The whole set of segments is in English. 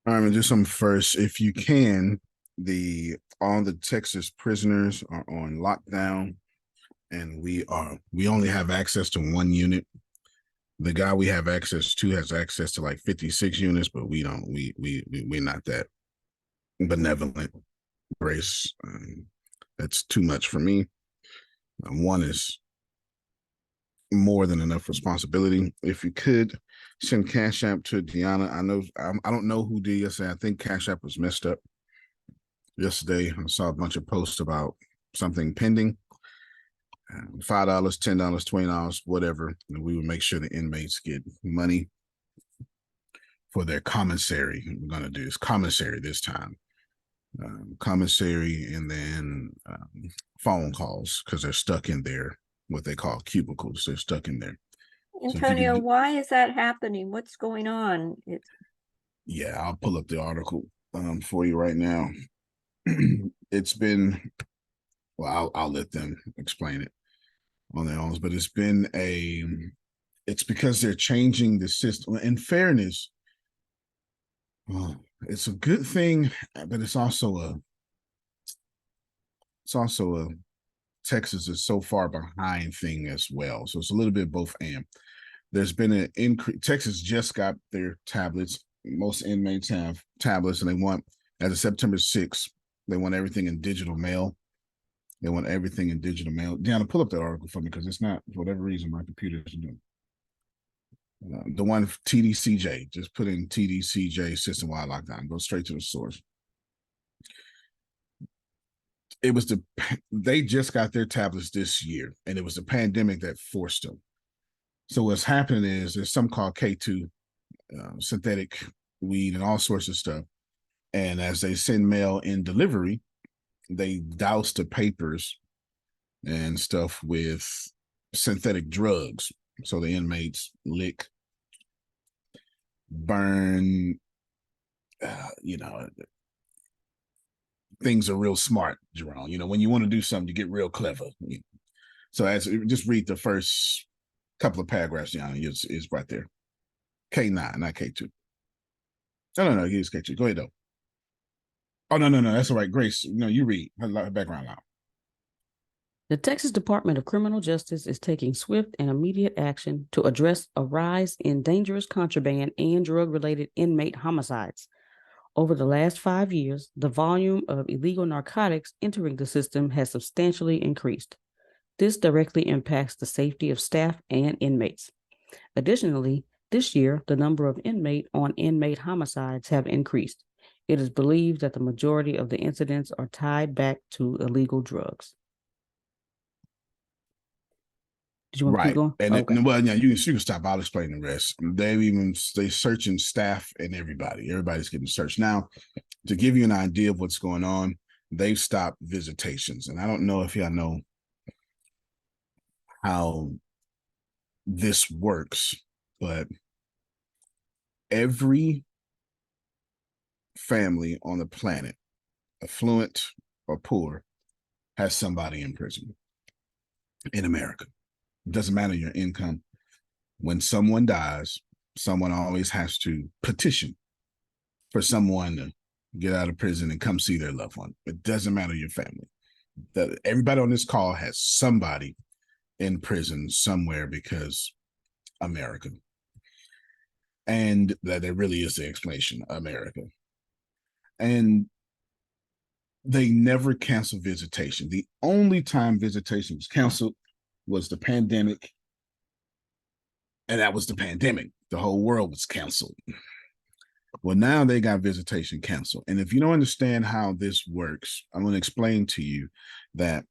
I'm gonna do something first. If you can, the all the Texas prisoners are on lockdown, and we only have access to one unit. The guy we have access to has access to like 56 units, but we don't. We're not that benevolent. Grace, that's too much for me. One is more than enough responsibility. If you could send Cash App to Deanna, I don't know who did yesterday. I think Cash App was messed up yesterday. I saw a bunch of posts about something pending. $5, $10, $20, whatever. And we would make sure the inmates get money for their commissary. We're going to do is commissary this time. Commissary and then phone calls because they're stuck in there, what they call cubicles. They're stuck in there. So if you Antonio, could, why is that happening? What's going on? yeah, I'll pull up the article for you right now. It's been, well, I'll let them explain it on their own, but it's because they're changing the system. In fairness, it's a good thing, but it's also a Texas is so far behind thing as well. So it's a little bit both and. There's been an increase. Texas just got their tablets. Most inmates have tablets, and they want, as of September 6th, they want everything in digital mail. They want everything in digital mail. Deanna, pull up that article for me because it's not, for whatever reason, my computer isn't doing. The one TDCJ, just put in TDCJ system wide lockdown. Go straight to the source. They just got their tablets this year, and it was the pandemic that forced them. So what's happening is there's some called K2, synthetic weed and all sorts of stuff. And as they send mail in delivery, they douse the papers and stuff with synthetic drugs. So the inmates lick, burn, things are real smart, Jerome. When you want to do something, you get real clever. So just read the first couple of paragraphs, is right there. K9, not K2. No, he's K2. Go ahead, though. Oh, no, that's all right. Grace, no, you read her background loud. The Texas Department of Criminal Justice is taking swift and immediate action to address a rise in dangerous contraband and drug-related inmate homicides. Over the last 5 years, the volume of illegal narcotics entering the system has substantially increased. This directly impacts the safety of staff and inmates. Additionally, this year, the number of inmate-on-inmate homicides have increased. It is believed that the majority of the incidents are tied back to illegal drugs. Did you want to keep going? And okay. Well, yeah, you can stop. I'll explain the rest. They searching staff and everybody. Everybody's getting searched now. To give you an idea of what's going on, they've stopped visitations, and I don't know if y'all know how this works, but every family on the planet, affluent or poor, has somebody in prison in America. It doesn't matter your income. When someone dies, someone always has to petition for someone to get out of prison and come see their loved one. It doesn't matter your family. Everybody on this call has somebody in prison somewhere because America. And that there really is the explanation, America. And they never cancel visitation. The only time visitation was canceled was the pandemic. And that was the pandemic. The whole world was canceled. Well, now they got visitation canceled. And if you don't understand how this works, I'm going to explain to you that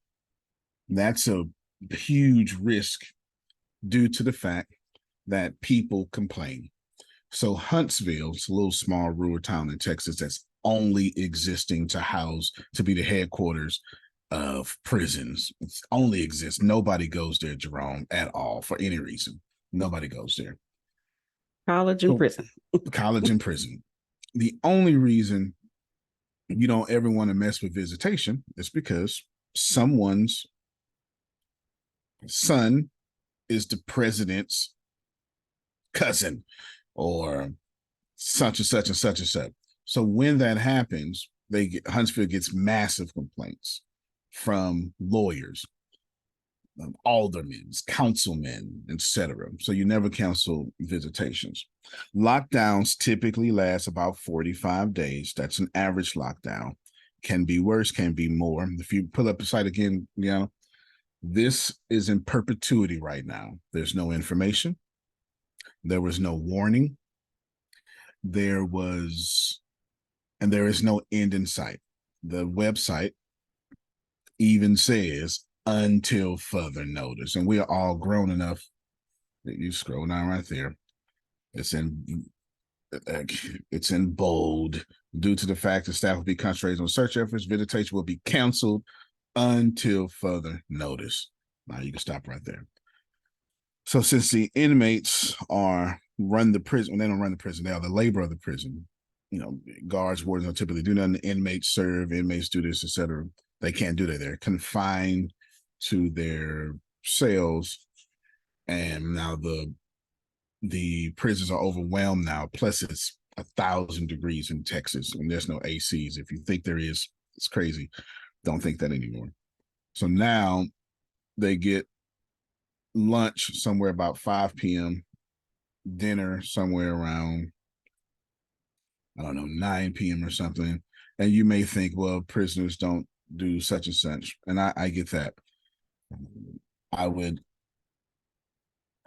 that's a huge risk due to the fact that people complain. So Huntsville, it's a little small rural town in Texas that's only existing to be the headquarters of prisons. It only exists. Nobody goes there, Jerome, at all for any reason. Nobody goes there. College and prison. College and prison. The only reason you don't ever want to mess with visitation is because someone's son is the president's cousin or such and such and such and such. So when that happens, Huntsville gets massive complaints from lawyers, aldermen, councilmen, etc. So you never cancel visitations. Lockdowns typically last about 45 days. That's an average lockdown. Can be worse, can be more. If you pull up the site again, this is in perpetuity right now. There's no information. There was no warning. There is no end in sight. The website even says until further notice. And we are all grown enough that you scroll down right there. It's in bold. Due to the fact that staff will be concentrated on search efforts, visitation will be canceled until further notice. Now you can stop right there. So since the inmates run the prison, they don't run the prison, they are the labor of the prison. Guards, wardens don't typically do nothing. The inmates serve, inmates do this, etc. They can't do that. They're confined to their cells. And now the prisons are overwhelmed now. Plus it's 1,000 degrees in Texas and there's no ACs. If you think there is, it's crazy. Don't think that anymore. So now they get lunch somewhere about 5 p.m., dinner somewhere around, I don't know, 9 p.m. or something. And you may think, well, prisoners don't do such and such. And I get that. I would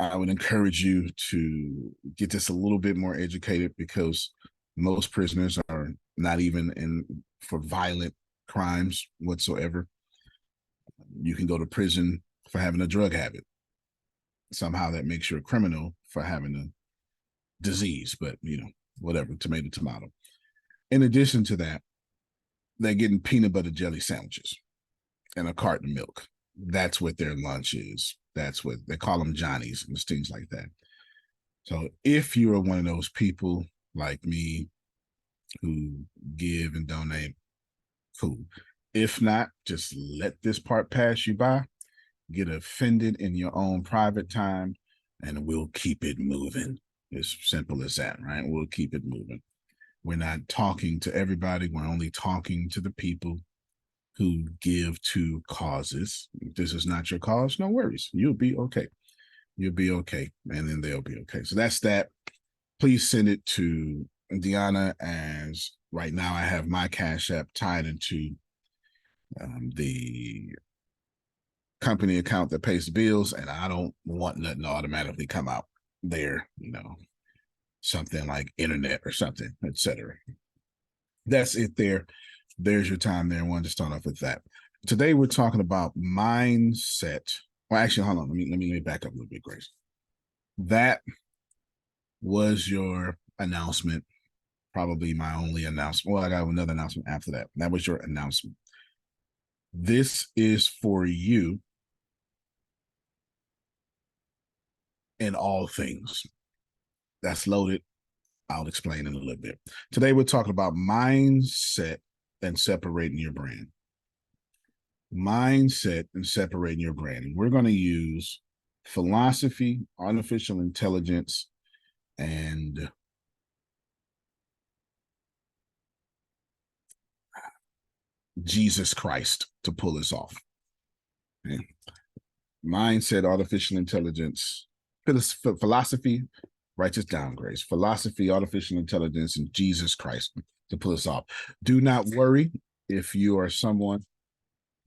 encourage you to get this a little bit more educated, because most prisoners are not even in for violent crimes whatsoever. You can go to prison for having a drug habit. Somehow that makes you a criminal for having a disease, but whatever, tomato, tomato. In addition to that, they're getting peanut butter jelly sandwiches and a carton of milk. That's what their lunch is. That's what they call them, Johnnies and things like that. So if you are one of those people like me who give and donate, cool. If not, just let this part pass you by. Get offended in your own private time, and we'll keep it moving. As simple as that, right? We'll keep it moving. We're not talking to everybody. We're only talking to the people who give to causes. If this is not your cause, no worries. You'll be okay. You'll be okay. And then they'll be okay. So that's that. Please send it to Deanna, as right now I have my Cash App tied into the company account that pays the bills, and I don't want nothing to automatically come out there, something like internet or something, etc. That's it there. There's your time there. I wanted to start off with that. Today we're talking about mindset. Well, actually, hold on. Let me back up a little bit, Grace. That was your announcement. Probably my only announcement. Well, I got another announcement after that. That was your announcement. This is for you in all things. That's loaded. I'll explain in a little bit. Today we're talking about mindset and separating your brand. Mindset and separating your brand. And we're going to use philosophy, artificial intelligence, and Jesus Christ to pull this off. Okay. Mindset, artificial intelligence, philosophy, write this down, Grace. Philosophy, artificial intelligence, and Jesus Christ to pull this off. Do not worry if you are someone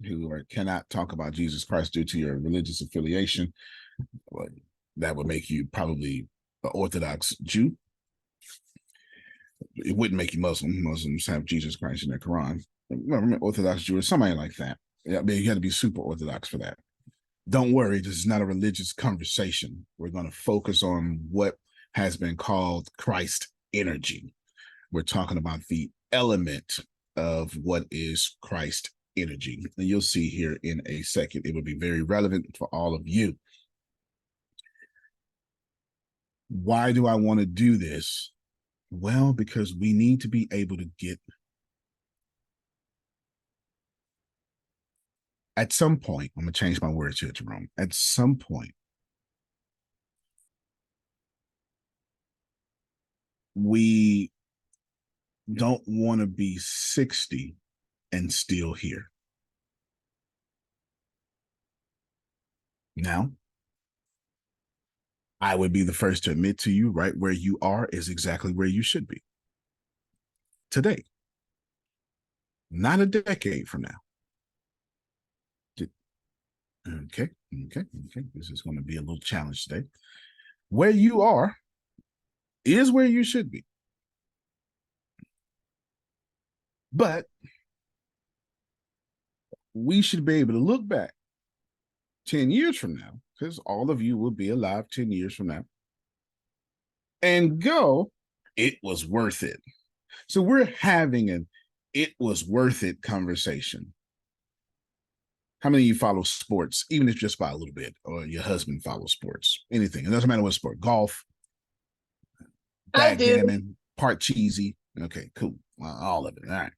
who cannot talk about Jesus Christ due to your religious affiliation. Well, that would make you probably an Orthodox Jew. It wouldn't make you Muslim. Muslims have Jesus Christ in their Quran. Orthodox Jew or somebody like that. Yeah, I mean, you got to be super Orthodox for that. Don't worry, this is not a religious conversation. We're going to focus on what has been called Christ energy. We're talking about the element of what is Christ energy. And you'll see here in a second, it will be very relevant for all of you. Why do I want to do this? Well, because we need to be able to get, at some point, I'm going to change my words here, Jerome. At some point, we don't want to be 60 and still here. Now, I would be the first to admit to you, right where you are is exactly where you should be today, not a decade from now. Okay. This is going to be a little challenge today. Where you are is where you should be. But we should be able to look back 10 years from now, because all of you will be alive 10 years from now, and go, it was worth it. So we're having an it was worth it conversation. How many of you follow sports, even if just by a little bit, or your husband follows sports? Anything. It doesn't matter what sport. Golf, I do. backgammon, part cheesy. Okay, cool. All of it. All right.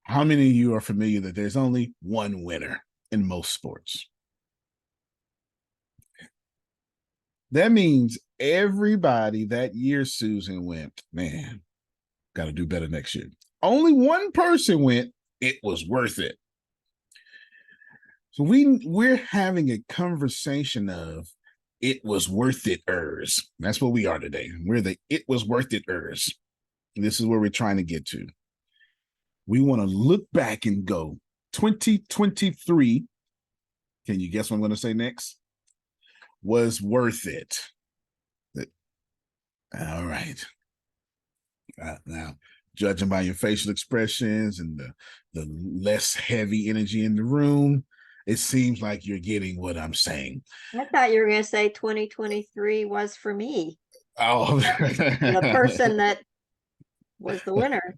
How many of you are familiar that there's only one winner in most sports? That means everybody that year Susan went, man, got to do better next year. Only one person went, it was worth it. So we're having a conversation of it was worth it-ers. That's what we are today. We're the it was worth it-ers. This is where we're trying to get to. We want to look back and go 2023. Can you guess what I'm going to say next? Was worth it. All right. Now, judging by your facial expressions and the less heavy energy in the room, it seems like you're getting what I'm saying. I thought you were going to say 2023 was for me, Oh, the person that was the winner.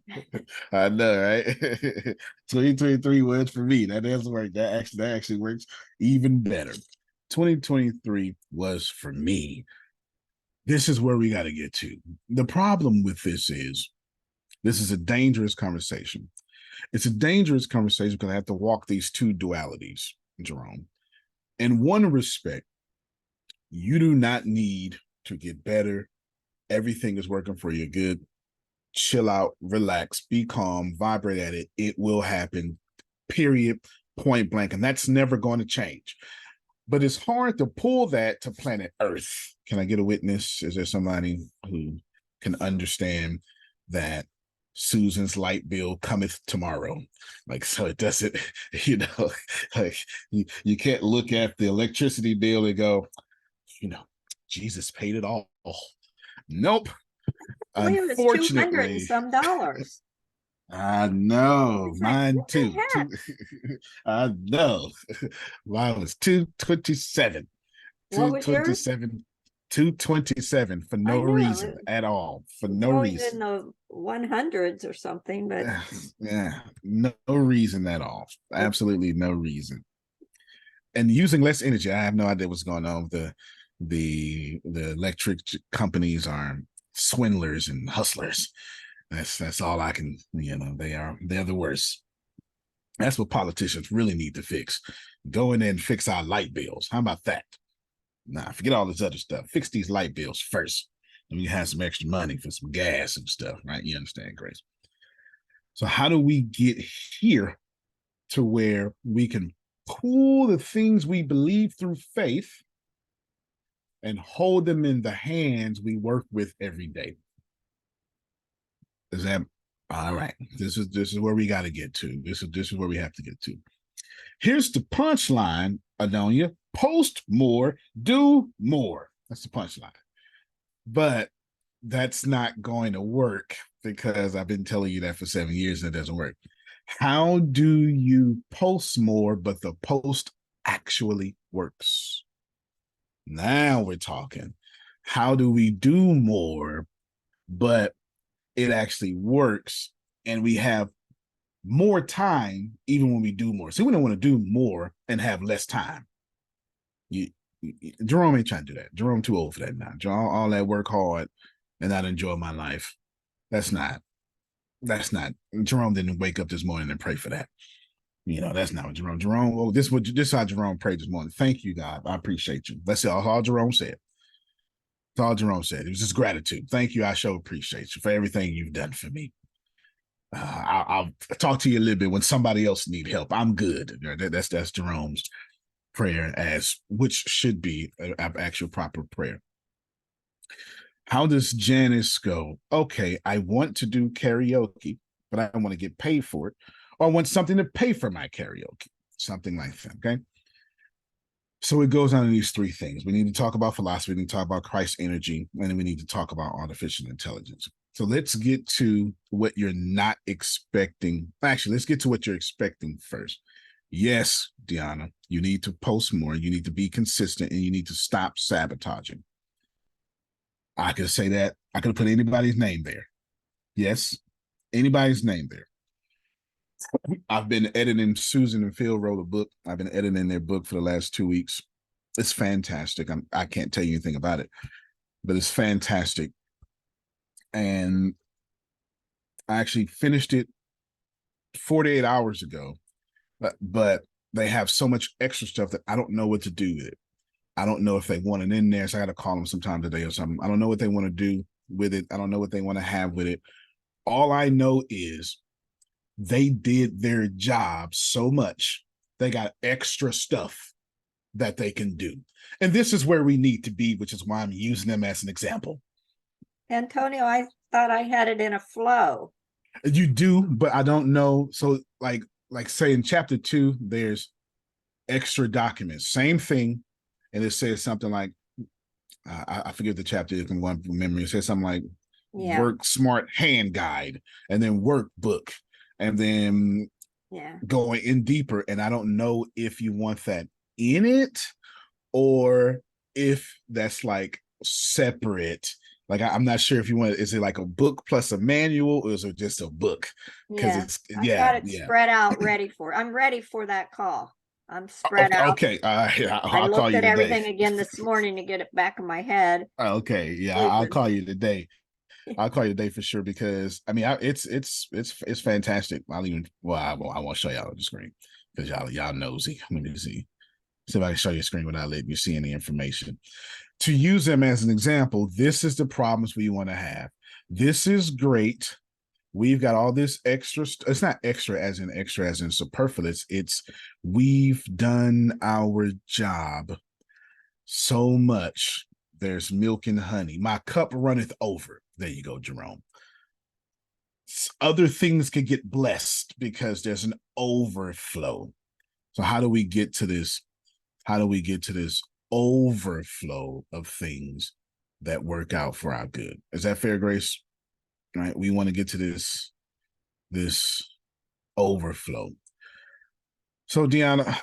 I know, right? 2023 was for me. That doesn't work. That actually works even better. 2023 was for me. This is where we got to get to. The problem with this is a dangerous conversation. It's a dangerous conversation because I have to walk these two dualities, Jerome. In one respect, you do not need to get better. Everything is working for your good. Chill out, relax, be calm, vibrate at it. It will happen, period, point blank. And that's never going to change. But it's hard to pull that to planet Earth. Can I get a witness? Is there somebody who can understand that Susan's light bill cometh tomorrow? Like, so it doesn't, like you can't look at the electricity bill and go, Jesus paid it all. Nope. It's 200 and some dollars. I know, It's mine like, too. I know. Mine was 227. What was yours? 227 for no reason at all. For no always reason. in the 100s or something, but yeah, no reason at all. Absolutely no reason. And using less energy, I have no idea what's going on. The electric companies are swindlers and hustlers. That's all I can, they're the worst. That's what politicians really need to fix. Go in there and fix our light bills. How about that? Nah, forget all this other stuff. Fix these light bills first. And we have some extra money for some gas and stuff, right? You understand, Grace? So how do we get here to where we can pull the things we believe through faith and hold them in the hands we work with every day? Is that all right? This is where we got to get to. This is where we have to get to. Here's the punchline, Adonia. Post more, do more. That's the punchline. But that's not going to work because I've been telling you that for 7 years and it doesn't work. How do you post more, but the post actually works? Now we're talking. How do we do more, but it actually works and we have more time even when we do more? So we don't want to do more and have less time. Jerome ain't trying to do that. Jerome too old for that now. All that work hard and not enjoy my life. That's not. Jerome didn't wake up this morning and pray for that. That's not what Jerome. Well, this is how Jerome prayed this morning. Thank you, God. I appreciate you. That's all Jerome said. That's all Jerome said. It was just gratitude. Thank you. I sure appreciate you for everything you've done for me. I'll talk to you a little bit when somebody else need help. I'm good. That's Jerome's prayer, as which should be an actual proper prayer. How does Janice go? Okay, I want to do karaoke, but I want to get paid for it, or I want something to pay for my karaoke, something like that. Okay. So it goes on in these three things. We need to talk about philosophy, we need to talk about Christ energy, and then we need to talk about artificial intelligence. So let's get to what you're not expecting. Actually, let's get to what you're expecting first. Yes, Deanna, you need to post more. You need to be consistent, and you need to stop sabotaging. I could say that. I could put anybody's name there. Yes, anybody's name there. I've been editing. Susan and Phil wrote a book. I've been editing their book for the last 2 weeks. It's fantastic. I can't tell you anything about it, but it's fantastic. And I actually finished it 48 hours ago, but they have so much extra stuff that I don't know what to do with it. I don't know if they want it in there, so I got to call them sometime today or something. I don't know what they want to do with it. I don't know what they want to have with it. All I know is they did their job so much. They got extra stuff that they can do. And this is where we need to be, which is why I'm using them as an example. Antonio, I thought I had it in a flow. You do, but I don't know. So like say in chapter 2, there's extra documents. Same thing. And it says something like, I forget the chapter from one from memory. It says something like work smart hand guide, and then workbook, and then going in deeper. And I don't know if you want that in it or if that's like separate. Like I'm not sure if you want. Is it like a book plus a manual, or is it just a book? Because I've got it spread out, ready for. I'm ready for that call. I'm spread out. Okay, I looked at everything again this morning to get it back in my head. Okay, yeah, I'll call you today. I'll call you today for sure, because I mean, it's fantastic. I won't show y'all on the screen because y'all nosy. Let me see if I can show you a screen without letting you see any information. To use them as an example, this is the problems we want to have. This is great. We've got all this extra. It's not extra as in superfluous. It's we've done our job so much. There's milk and honey. My cup runneth over. There you go, Jerome. Other things could get blessed because there's an overflow. So how do we get to this? How do we get to this overflow of things that work out for our good? Is that fair, Grace? Right? We want to get to this overflow. So, Deanna,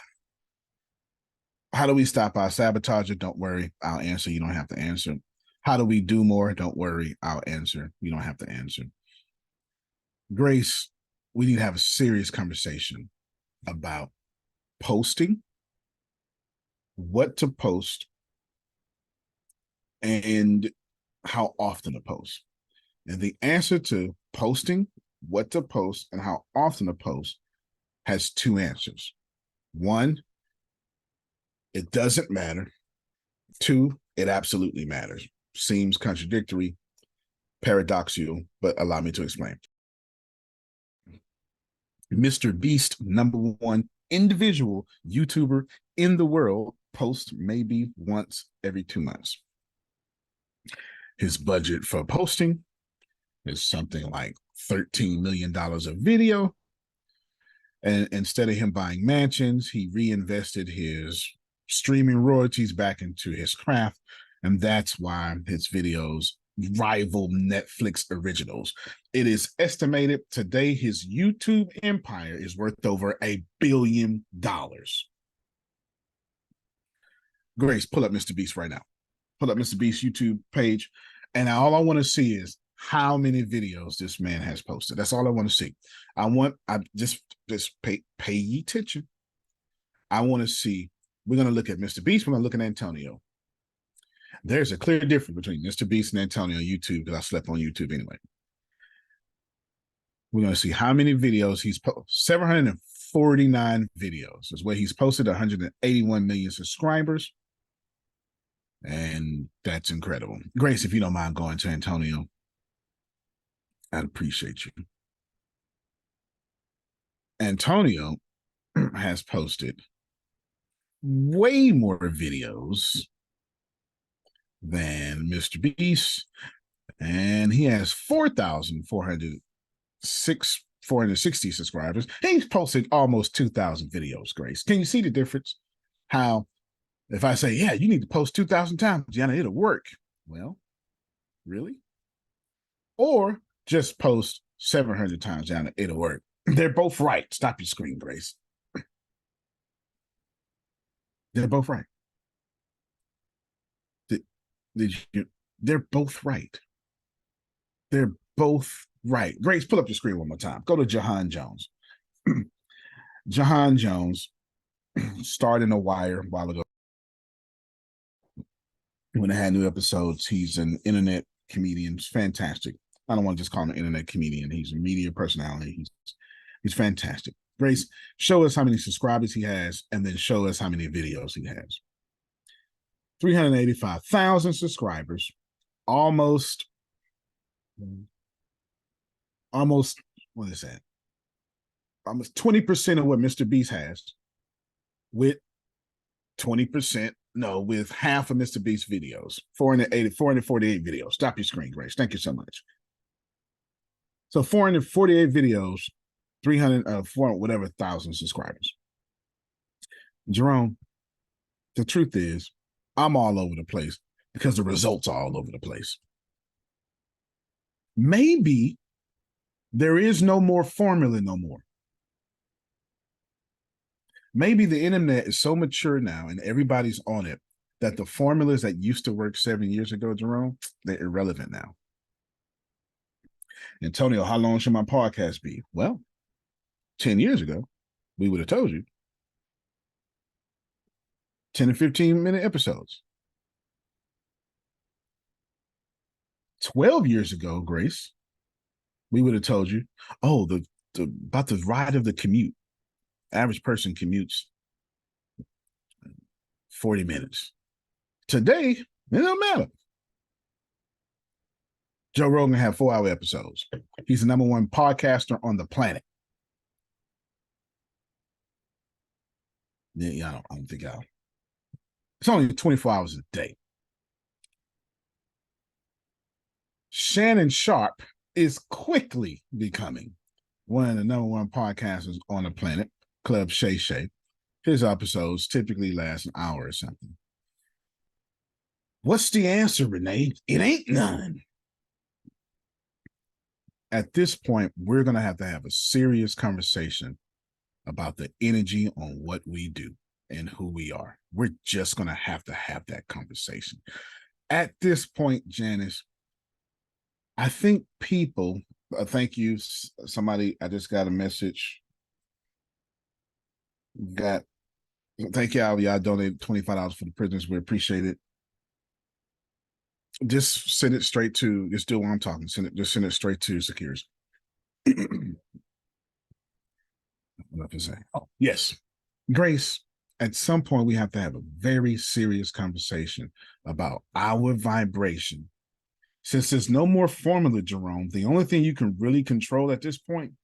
how do we stop our sabotager? Don't worry, I'll answer. You don't have to answer. How do we do more? Don't worry, I'll answer. You don't have to answer. Grace, we need to have a serious conversation about posting, what to post, and how often to post. And the answer to posting, what to post, and how often to post has 2 answers. 1, it doesn't matter. 2, it absolutely matters. Seems contradictory, paradoxical, but allow me to explain. Mr. Beast, #1 individual YouTuber in the world, posts maybe once every 2 months. His budget for posting is something like $13 million a video. And instead of him buying mansions, he reinvested his streaming royalties back into his craft. And that's why his videos rival Netflix originals. It is estimated today his YouTube empire is worth over $1 billion. Grace, pull up Mr. Beast right now. Pull up Mr. Beast's YouTube page. And all I want to see is how many videos this man has posted. That's all I want to see. I just pay attention. I want to see. We're going to look at Mr. Beast. We're going to look at Antonio. There's a clear difference between Mr. Beast and Antonio on YouTube, because I slept on YouTube anyway. We're going to see how many videos he's posted. 749 videos is what he's posted. 181 million subscribers. And that's incredible. Grace, if you don't mind going to Antonio, I'd appreciate you. Antonio has posted way more videos than Mr. Beast, and he has 460 subscribers. He's posted almost 2,000 videos, Grace. Can you see the difference? How if I say, yeah, you need to post 2,000 times, Gianna, it'll work. Well, really? Or just post 700 times, Gianna, it'll work. They're both right. Stop your screen, Grace. They're both right. Did you? They're both right. They're both right. Grace, pull up your screen one more time. Go to Jahan Jones. Jahan Jones starred in The Wire a while ago. When they had new episodes, he's an internet comedian. He's fantastic. I don't want to just call him an internet comedian. He's a media personality. He's fantastic. Grace, show us how many subscribers he has, and then show us how many videos he has. 385,000 subscribers, almost, what is that? Almost 20% of what Mr. Beast has, with 20%, no, with half of Mr. Beast's videos, 448 videos. Stop your screen, Grace. Thank you so much. So 448 videos, 4 whatever thousand subscribers. Jerome, the truth is, I'm all over the place because the results are all over the place. Maybe there is no more formula no more. Maybe the internet is so mature now and everybody's on it that the formulas that used to work 7 years ago, Jerome, they're irrelevant now. Antonio, how long should my podcast be? Well, 10 years ago, we would have told you 10 to 15-minute episodes. 12 years ago, Grace, we would have told you, oh, about the ride of the commute. Average person commutes 40 minutes. Today, it don't matter. Joe Rogan had 4-hour episodes. He's the #1 podcaster on the planet. Yeah, I don't think I'll. It's only 24 hours a day. Shannon Sharp is quickly becoming one of the #1 podcasters on the planet, Club Shay Shay. His episodes typically last an hour or something. What's the answer, Renee? It ain't none. At this point, we're going to have a serious conversation about the energy on what we do and who we are. We're just going to have that conversation. At this point, Janice, I think people, thank you. Somebody, I just got a message. Thank y'all. Y'all donated $25 for the prisoners. We appreciate it. Just send it straight to, just do what I'm talking. Just send it straight to Secures. What to say? Oh, yes. Grace, at some point we have to have a very serious conversation about our vibration. Since there's no more formula, Jerome, the only thing you can really control at this point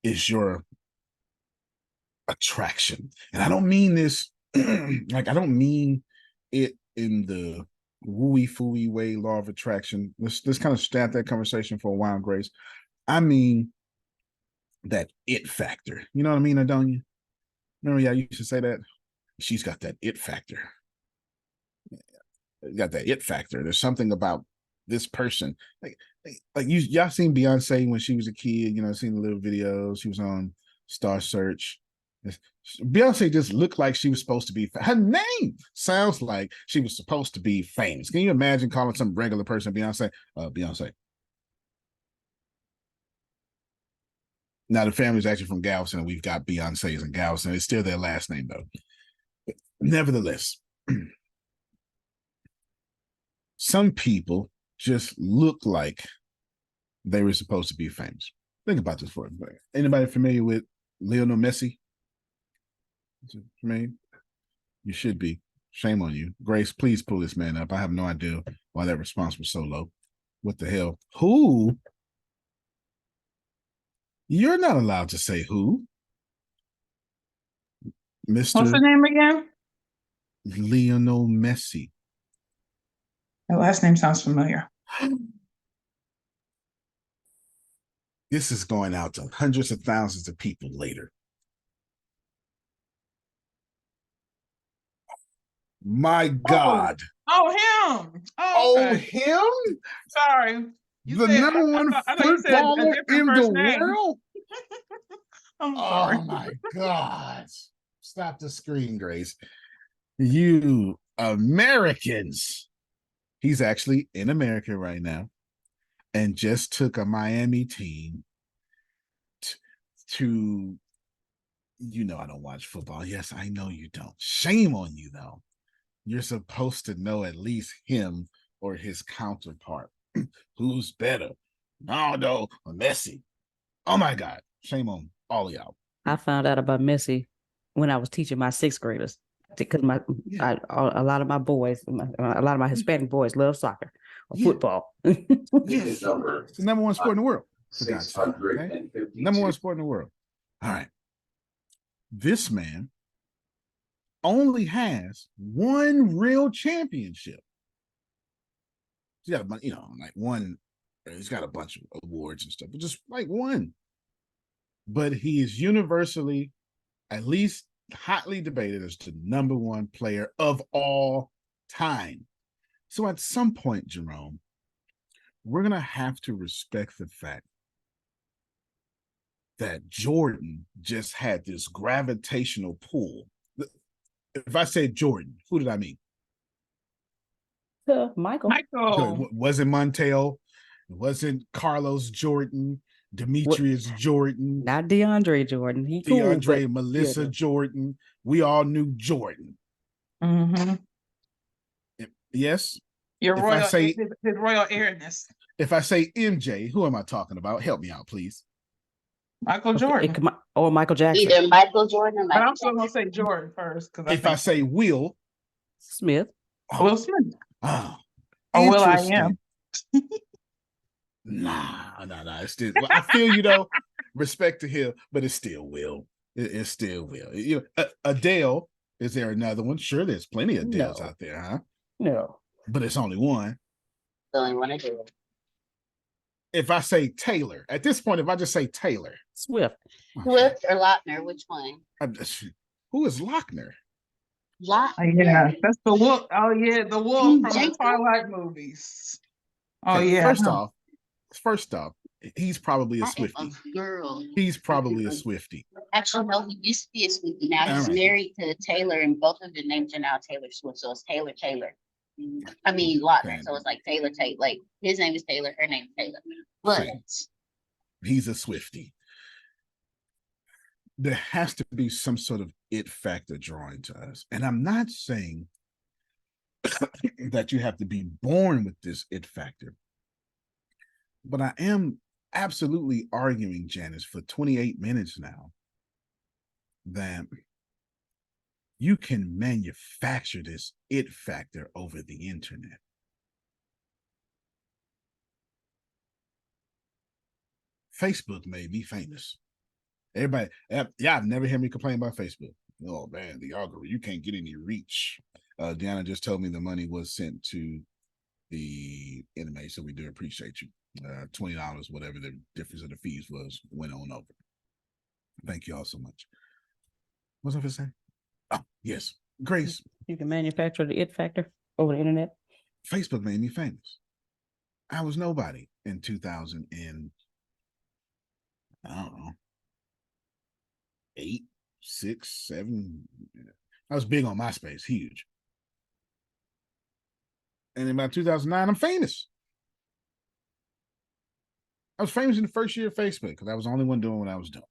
is your attraction. And I don't mean this, like, I don't mean it in the wooey-fooey way, law of attraction. Let's kind of start that conversation for a while, Grace. I mean that it factor. You know what I mean, Adonia? Remember, y'all used to say that? She's got that it factor. Got that it factor. There's something about this person. Like y'all seen Beyonce when she was a kid, you know, seen the little videos. She was on Star Search. Beyonce just looked like she was supposed to be, her name sounds like she was supposed to be famous. Can you imagine calling some regular person Beyonce? Beyonce. Now the family's actually from Galveston, and we've got Beyonce's in Galveston. It's still their last name though. But nevertheless, some people just look like they were supposed to be famous. Think about this for a minute. Anybody familiar with Lionel Messi? Familiar? You should be. Shame on you. Grace, please pull this man up. I have no idea why that response was so low. What the hell? Who? You're not allowed to say who. What's Mr. the name again? Lionel Messi. The last name sounds familiar. This is going out to hundreds of thousands of people later. My God. Oh, him. Oh, Okay. him? Sorry. The number one I thought you said a footballer different in the first name. world? I'm sorry. Oh, my God. Stop the screen, Grace. You Americans. He's actually in America right now and just took a Miami team to, you know, I don't watch football. Yes, I know you don't. Shame on you, though. You're supposed to know at least him or his counterpart. Who's better, Ronaldo or Messi? Oh my God. Shame on all of y'all. I found out about Messi when I was teaching my sixth graders because a lot of my boys, a lot of my Hispanic boys love soccer or football. It's the number one sport in the world. For God's sake, okay? Number one sport in the world. All right. This man only has one real championship. He's got a bunch, you know, like one. He's got a bunch of awards and stuff, but just like one. But he is universally, at least hotly debated as the number one player of all time. So at some point, Jerome, we're going to have to respect the fact that Jordan just had this gravitational pull. If I said Jordan, who did I mean? Michael. It wasn't Montel. It wasn't Carlos Jordan, Demetrius Jordan. Not DeAndre Jordan. He cool, DeAndre, Melissa Jordan. We all knew Jordan. Mm-hmm. Yes. Your royal, his royal airness. If I say MJ, who am I talking about? Help me out, please. Michael Jordan. Or Michael Jackson. Either Michael Jordan or Michael I'm still going to say Jordan first. If I say Will Smith. Will Smith. Oh, or Will I Am. Nah. It's still, I feel you though. Respect to him, but it's still Will. It's still Will. You know, Adele. Is there another one? Sure, there's plenty of Adeles out there, huh? No, but it's only one. The only one I do. If I say Taylor, at this point, if I just say Taylor, Swift, Swift or Lochner, which one? Who is Lochner? Lochner. Yeah, that's the wolf. Oh yeah, the wolf from the Twilight movies. Oh okay, yeah. First off, he's probably a Swiftie. Girl. He's probably a Swiftie. Actually, no, he used to be a Swiftie. Now he's married to Taylor, and both of the names are now Taylor Swift. So it's Taylor. I mean Lochner. So it's like Taylor. Like his name is Taylor, her name is Taylor. But he's a Swiftie. There has to be some sort of it factor drawing to us. And I'm not saying that you have to be born with this it factor. But I am absolutely arguing, Janice, for 28 minutes now that you can manufacture this it factor over the internet. Facebook made me famous. Everybody, I've never heard me complain about Facebook. Oh man, the algorithm, you can't get any reach. Deanna just told me the money was sent to the anime, so we do appreciate you. $20, whatever the difference of the fees was, went on over. Thank you all so much. What's I going to say? Oh, yes. Grace. You can manufacture the it factor over the internet. Facebook made me famous. I was nobody in 2000 and I don't know, 8, 6, 7. I was big on MySpace, huge. And in about 2009, I'm famous. I was famous in the first year of Facebook because I was the only one doing what I was doing.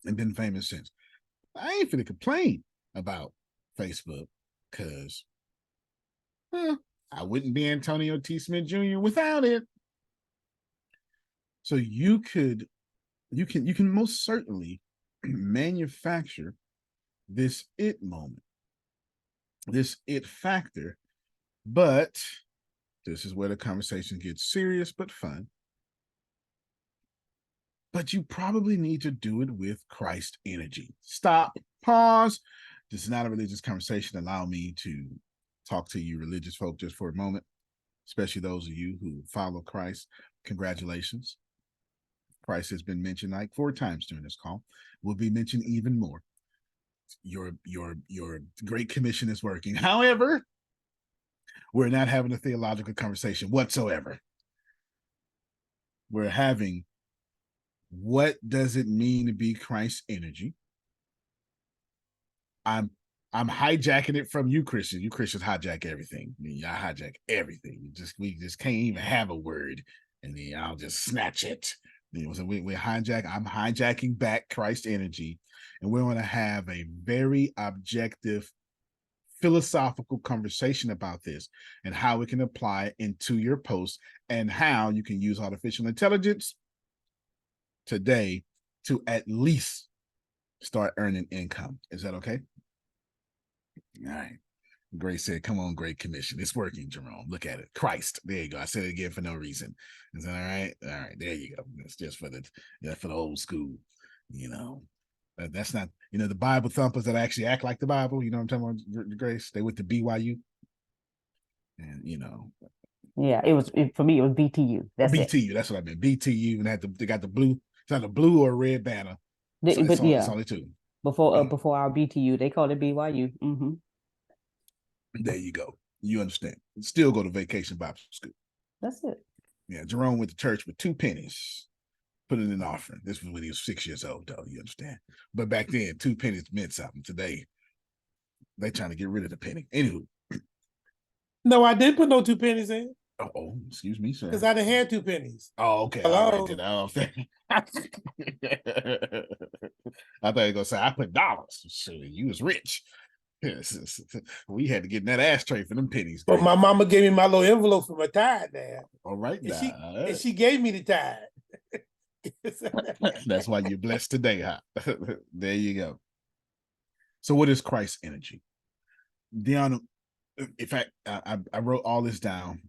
And been famous since. I ain't finna complain about Facebook because I wouldn't be Antonio T. Smith Jr. without it. So you can most certainly manufacture this it moment. this it factor, but this is where the conversation gets serious but fun. But you probably need to do it with Christ energy. Stop, pause. This is not a religious conversation. Allow me to talk to you religious folk just for a moment, especially those of you who follow Christ. Congratulations. Christ has been mentioned like 4 times during this call. Will be mentioned even more. Your Great Commission is working. However, we're not having a theological conversation whatsoever. We're having, what does it mean to be Christ's energy? I'm hijacking it from you, Christians. You Christians hijack everything. I mean, y'all hijack everything. We just can't even have a word, and then I'll just snatch it. You know, so we hijack. I'm hijacking back Christ energy, and we're going to have a very objective, philosophical conversation about this and how it can apply into your post and how you can use artificial intelligence today to at least start earning income. Is that okay? All right. Grace said, come on, Great Commission. It's working, Jerome. Look at it. Christ. There you go. I said it again for no reason. Is that all right? All right. There you go. It's just for the old school, you know. That's not, the Bible thumpers that actually act like the Bible. You know what I'm talking about, Grace? They went to BYU. And, Yeah, for me, it was BTU. That's BTU. it. That's what I meant. BTU. And they got the blue. It's not a blue or a red banner. So But it's only 2. Before our BTU, they called it BYU. Mm-hmm. There you go. You understand. Still go to Vacation Bible School. That's it. Yeah, Jerome went to church with 2 pennies, put it in an offering. This was when he was 6 years old, though. You understand? But back then, 2 pennies meant something. Today, they trying to get rid of the penny. Anywho. No, I didn't put no 2 pennies in. Oh, excuse me, sir. Because I done had 2 pennies. Oh, okay. Hello? All right, then. I thought you were gonna say I put dollars. So you was rich. We had to get in that ashtray for them pennies. But my mama gave me my little envelope for my tithe now. All right, and she gave me the tithe. That's why you're blessed today, huh? There you go. So what is Christ's energy? Deanna, in fact, I wrote all this down.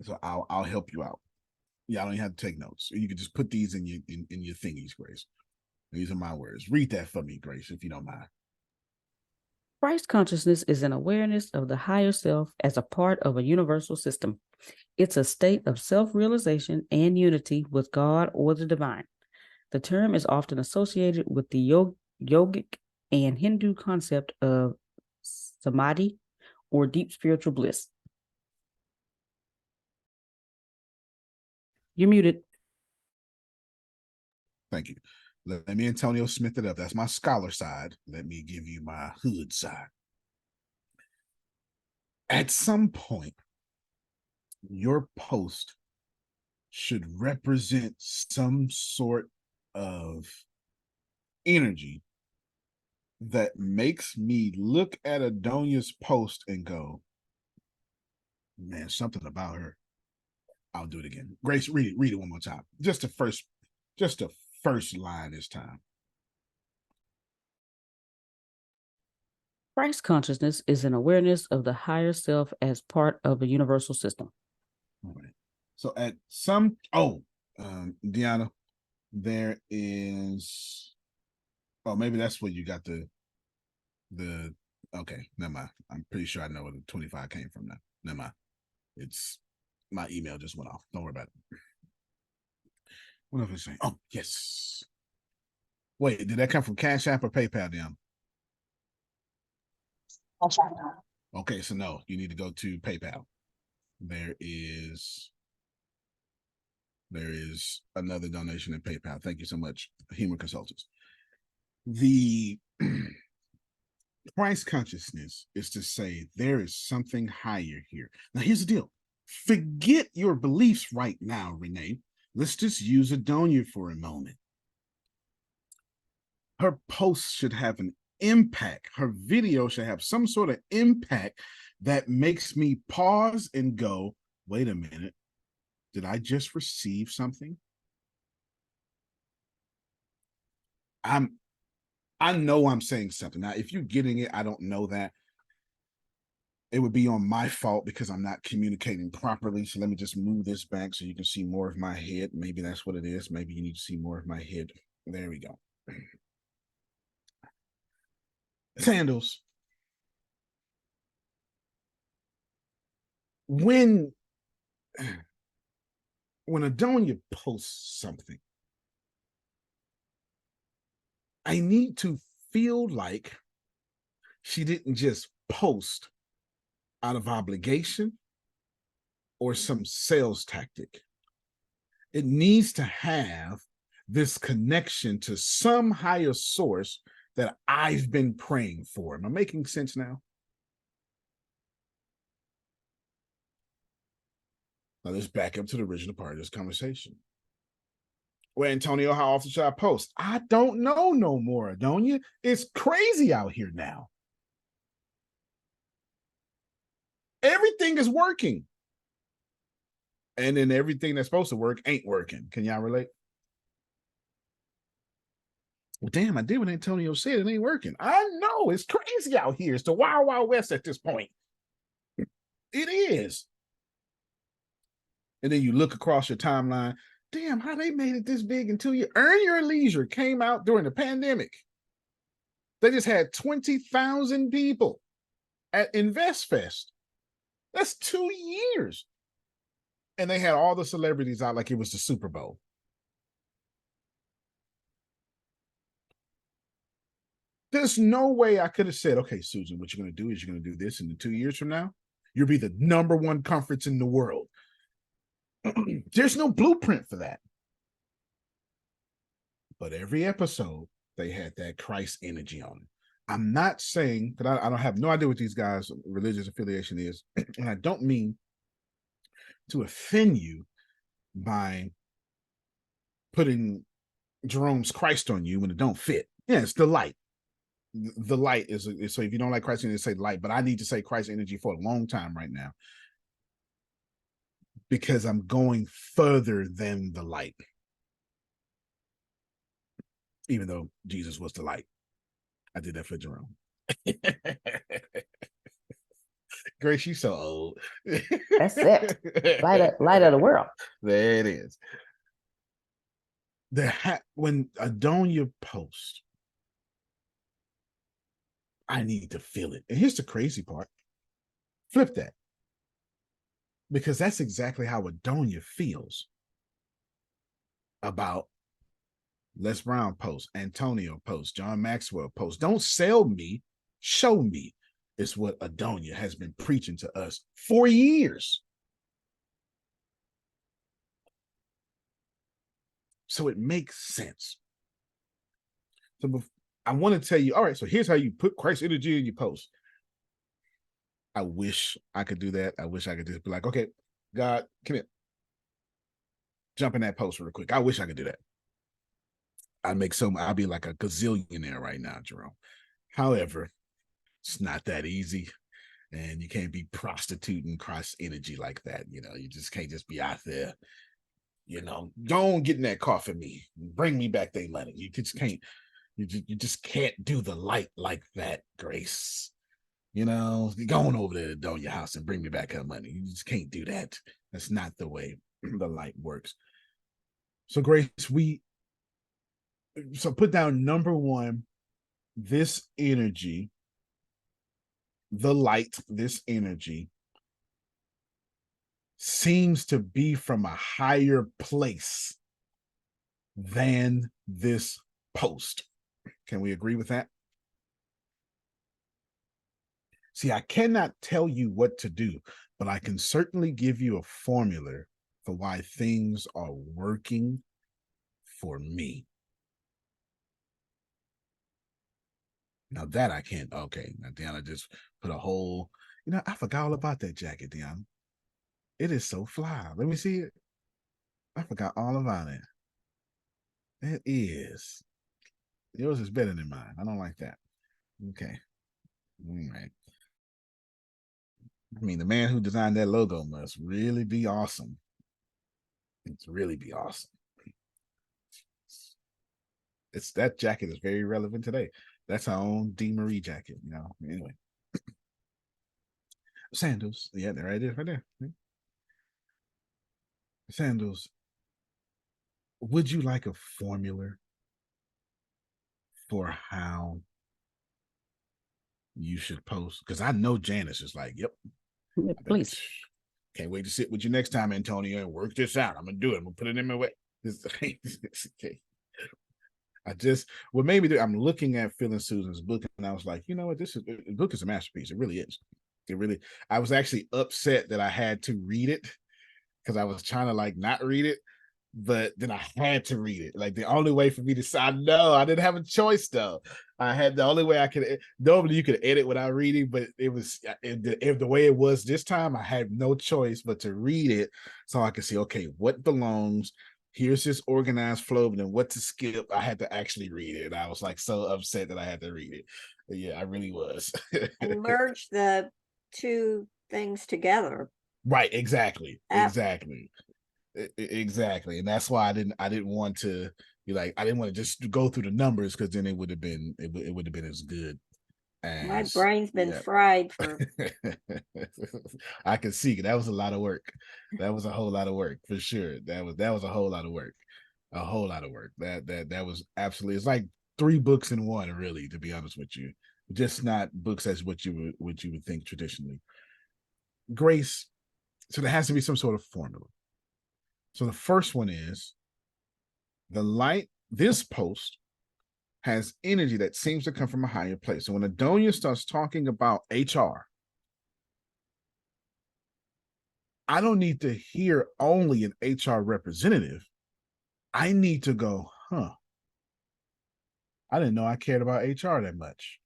So I'll help you out. Yeah, I don't even have to take notes. You can just put these in your thingies, Grace. These are my words. Read that for me, Grace, if you don't mind. Christ consciousness is an awareness of the higher self as a part of a universal system. It's a state of self-realization and unity with God or the divine. The term is often associated with the yogic and Hindu concept of samadhi or deep spiritual bliss. You're muted. Thank you. Let me Antonio Smith it up. That's my scholar side. Let me give you my hood side. At some point, your post should represent some sort of energy that makes me look at Adonia's post and go, man, something about her. I'll do it again. Grace, read it one more time. Just the first line this time. Christ consciousness is an awareness of the higher self as part of a universal system. All right. So at Deanna, there is, maybe that's where you got the okay, never mind. I'm pretty sure I know where the 25 came from now. Never mind. It's my email just went off. Don't worry about it. What else was I saying? Oh, yes. Wait, did that come from Cash App or PayPal, Deanna? Okay, so no, you need to go to PayPal. There is another donation in PayPal. Thank you so much, Humor Consultants. The Christ consciousness is to say there is something higher here. Now, here's the deal. Forget your beliefs right now, Renee. Let's just use Adonia for a moment. Her posts should have an impact. Her video should have some sort of impact that makes me pause and go, wait a minute. Did I just receive something? I'm I know I'm saying something. Now, if you're getting it, I don't know that. It would be on my fault because I'm not communicating properly. So let me just move this back so you can see more of my head. Maybe that's what it is. Maybe you need to see more of my head. There we go. Sandals. When Adonia posts something, I need to feel like she didn't just post out of obligation or some sales tactic. It needs to have this connection to some higher source that I've been praying for. Am I making sense now? Now let's back up to the original part of this conversation. Well, Antonio, how often should I post? I don't know no more, Adonia. It's crazy out here now. Everything is working. And then everything that's supposed to work ain't working. Can y'all relate? Well, damn, I did what Antonio said. It ain't working. I know. It's crazy out here. It's the Wild Wild West at this point. It is. And then you look across your timeline. Damn, how they made it this big in 2 years. Earn Your Leisure came out during the pandemic. They just had 20,000 people at InvestFest. That's 2 years. And they had all the celebrities out like it was the Super Bowl. There's no way I could have said, okay, Susan, what you're going to do is you're going to do this, and in 2 years from now, you'll be the #1 conference in the world. There's no blueprint for that. But every episode, they had that Christ energy on it. I'm not saying that I don't have no idea what these guys' religious affiliation is, and I don't mean to offend you by putting Jerome's Christ on you when it don't fit. Yeah, it's the light. The light is so if you don't like Christ energy, say light, but I need to say Christ energy for a long time right now because I'm going further than the light, even though Jesus was the light. I did that for Jerome. Grace, you so old. That's it. Light of the world. There it is. When Adonia posts, I need to feel it. And here's the crazy part. Flip that. Because that's exactly how Adonia feels about Les Brown post, Antonio post, John Maxwell post. Don't sell me, show me. It's what Adonia has been preaching to us for years. So it makes sense. So I want to tell you, all right, so here's how you put Christ energy in your post. I wish I could do that. I wish I could just be like, okay, God, come here. Jump in that post real quick. I wish I could do that. I'll be like a gazillionaire right now, Jerome. However, it's not that easy. And you can't be prostituting Christ energy like that. You know, you just can't just be out there, don't get in that car for me. Bring me back their money. You just can't, you just can't do the light like that, Grace. Go on over there to your house and bring me back her money. You just can't do that. That's not the way the light works. So, Grace, put down number 1, this energy, the light, this energy seems to be from a higher place than this post. Can we agree with that? See, I cannot tell you what to do, but I can certainly give you a formula for why things are working for me. Now that I can't, okay. Now, Deanna just put a whole, I forgot all about that jacket, Deanna. It is so fly. Let me see it. I forgot all about it. It is. Yours is better than mine. I don't like that. Okay. All right. I mean, the man who designed that logo must really be awesome. It's really be awesome. That jacket is very relevant today. That's our own D. Marie jacket, you know. Anyway. Sandals. Yeah, they're right there, right there. Sandals. Would you like a formula for how you should post? Because I know Janice is like, yep. Please. Can't wait to sit with you next time, Antonio, and work this out. I'm gonna do it. I'm gonna put it in my way. Okay. Well, maybe I'm looking at Phil and Susan's book, and I was like, you know what? The book is a masterpiece. It really is. I was actually upset that I had to read it because I was trying to like not read it, but then I had to read it. Like the only way for me to say, no, I didn't have a choice though. I had the only way I could. Normally you could edit without reading, but it was the way it was this time. I had no choice but to read it so I could see, okay, what belongs. Here's this organized flow, but then what to skip. I had to actually read it. And I was like so upset that I had to read it. But yeah, I really was. And merge the two things together. Right, exactly. Exactly. And that's why I didn't want to be like, I didn't want to just go through the numbers, because then it would have been as good as my brain's been fried for I can see that was a lot of work. That was a whole lot of work for sure. That was a whole lot of work. That was absolutely, it's like 3 books in one, really, to be honest with you. Just not books as what you would think traditionally. Grace, so there has to be some sort of formula. So the first one is this post has energy that seems to come from a higher place. So when Adonia starts talking about HR, I don't need to hear only an HR representative. I need to go, I didn't know I cared about HR that much.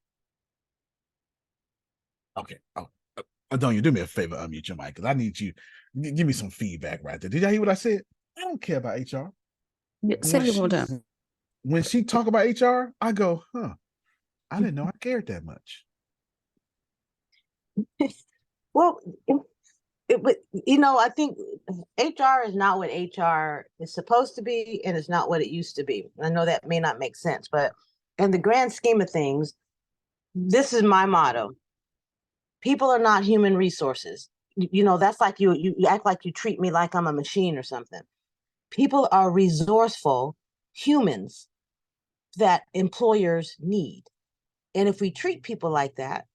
Okay. Oh, Adonia, do me a favor, unmute your mic, because I need you. Give me some feedback right there. Did y'all hear what I said? I don't care about HR. Yeah, say it one more time. When she talk about HR, I go, I didn't know I cared that much. Well, but you know, I think HR is not what HR is supposed to be, and it's not what it used to be. I know that may not make sense, but in the grand scheme of things, this is my motto. People are not human resources. You know, that's like you act like you treat me like I'm a machine or something. People are resourceful humans that employers need. And if we treat people like that,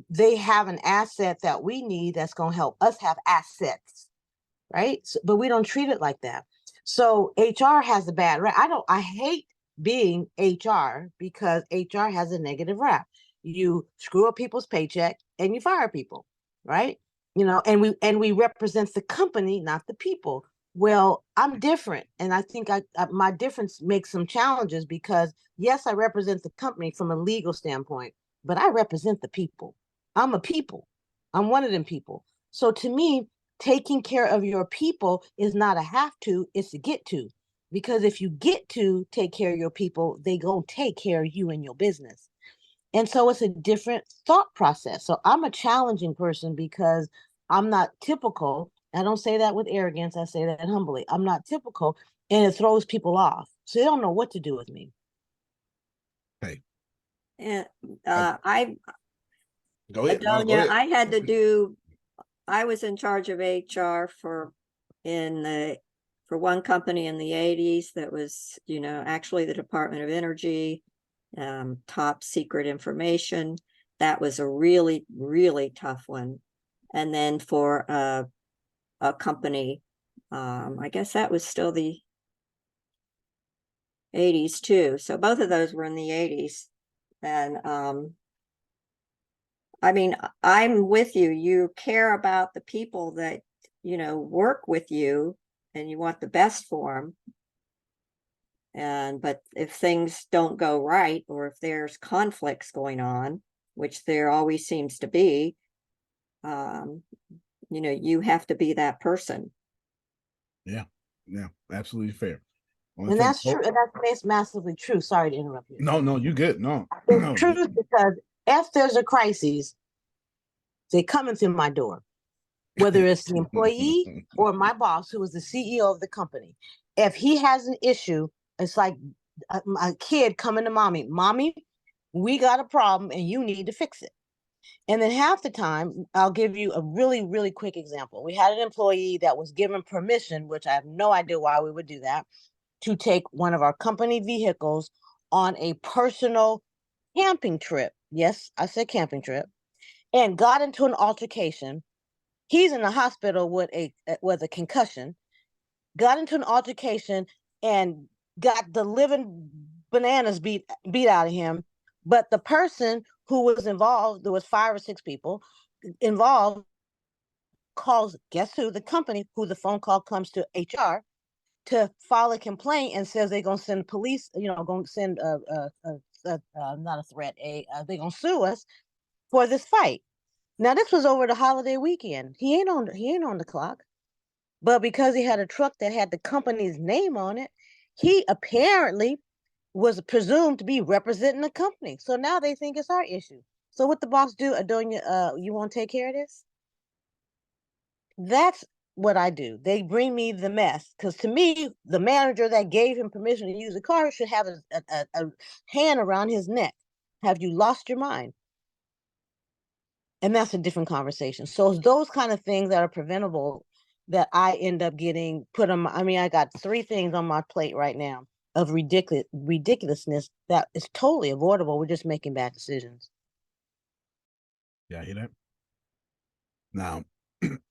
they have an asset that we need that's going to help us have assets, right? So, but we don't treat it like that. So HR has a bad rap. I hate being HR because HR has a negative rap. You screw up people's paycheck and you fire people, right? You know, and we represent the company, not the people. Well, I'm different, and I think my difference makes some challenges because yes, I represent the company from a legal standpoint, but I represent the people. I'm a people. I'm one of them people. So to me, taking care of your people is not a have to, it's a get to. Because if you get to take care of your people, they go take care of you and your business. And so it's a different thought process. So I'm a challenging person because I'm not typical. I don't say that with arrogance. I say that humbly. I'm not typical, and it throws people off. So they don't know what to do with me. Hey. and Go ahead. Adonia, I had to do, I was in charge of HR for one company in the 80s that was, actually the Department of Energy, top secret information. That was a really, really tough one. And then for a company, I guess that was still the 80s too. So both of those were in the 80s. And I mean, I'm with you. You care about the people that, work with you, and you want the best for them. But if things don't go right, or if there's conflicts going on, which there always seems to be, you have to be that person. Yeah, absolutely fair. And that's true. And that's massively true. Sorry to interrupt you. No, you good. No. It's true because if there's a crisis, they come through my door, whether it's the employee or my boss, who is the CEO of the company. If he has an issue, it's like a kid coming to mommy. Mommy, We got a problem and you need to fix it. And then half the time, I'll give you a really, really quick example. We had an employee that was given permission, which I have no idea why we would do that, to take one of our company vehicles on a personal camping trip. Yes, I said camping trip, and got into an altercation. He's in the hospital with a concussion. Got into an altercation and got the living bananas beat out of him. But the person who was involved, there was 5 or 6 people involved, calls, guess who? The company, who the phone call comes to HR to file a complaint and says they're going to send police, going to send not a threat, they're going to sue us for this fight. Now, this was over the holiday weekend. He ain't on the clock. But because he had a truck that had the company's name on it, he apparently was presumed to be representing the company. So now they think it's our issue. So what the boss do, Adonia, you want to take care of this? That's what I do. They bring me the mess. Because to me, the manager that gave him permission to use the car should have a hand around his neck. Have you lost your mind? And that's a different conversation. So it's those kind of things that are preventable that I end up getting put on I got 3 things on my plate right now of ridiculousness that is totally avoidable. We're just making bad decisions. Yeah, hear that? Now,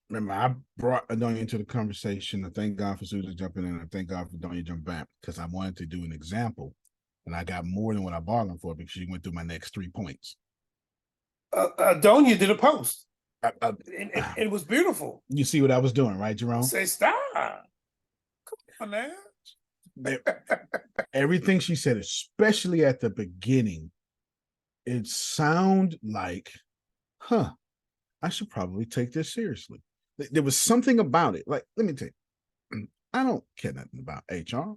remember, I brought Adonia into the conversation. I thank God for Susan jumping in. I thank God for Adonia jumping back because I wanted to do an example, and I got more than what I bargained for because she went through my next 3 points. Adonia did a post. It was beautiful. You see what I was doing, right, Jerome? Say stop. Come on now. Everything she said, especially at the beginning, it sounded like, I should probably take this seriously. There was something about it. Like, let me tell you, I don't care nothing about HR.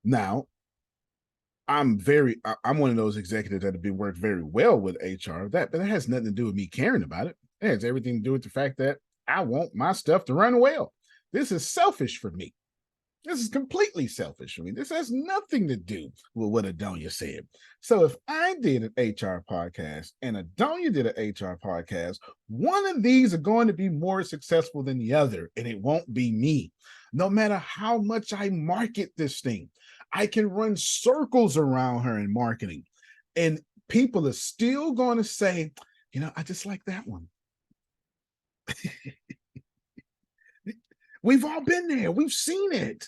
Now, I'm one of those executives that have worked very well with HR. But that has nothing to do with me caring about it. It has everything to do with the fact that I want my stuff to run well. This is selfish for me. This is completely selfish for me. This has nothing to do with what Adonia said. So if I did an HR podcast and Adonia did an HR podcast, one of these are going to be more successful than the other, and it won't be me. No matter how much I market this thing, I can run circles around her in marketing, and people are still going to say, I just like that one. We've all been there. We've seen it.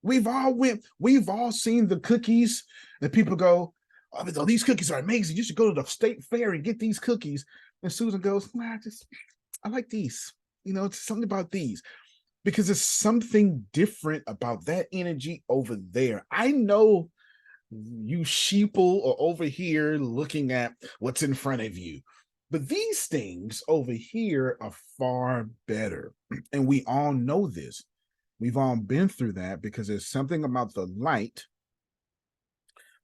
We've all seen the cookies that people go, oh, these cookies are amazing. You should go to the state fair and get these cookies. And Susan goes, I like these. It's something about these. Because there's something different about that energy over there. I know you sheeple are over here looking at what's in front of you. But these things over here are far better. And we all know this. We've all been through that because there's something about the light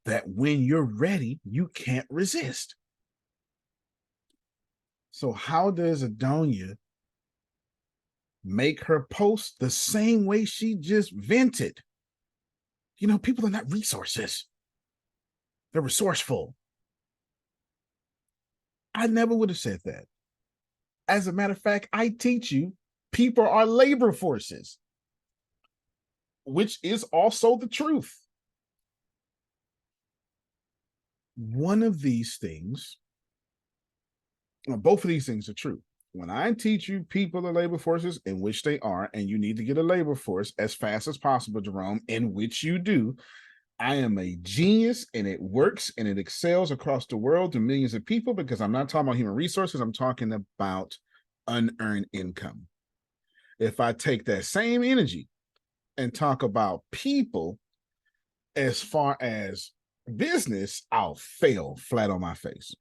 that when you're ready, you can't resist. So how does Adonia make her post the same way she just vented? People are not resources. They're resourceful. I never would have said that. As a matter of fact, I teach you people are labor forces, which is also the truth. One of these things, both of these things are true. When I teach you people are labor forces, in which they are, and you need to get a labor force as fast as possible, Jerome, in which you do, I am a genius and it works and it excels across the world to millions of people because I'm not talking about human resources. I'm talking about unearned income. If I take that same energy and talk about people as far as business, I'll fail flat on my face.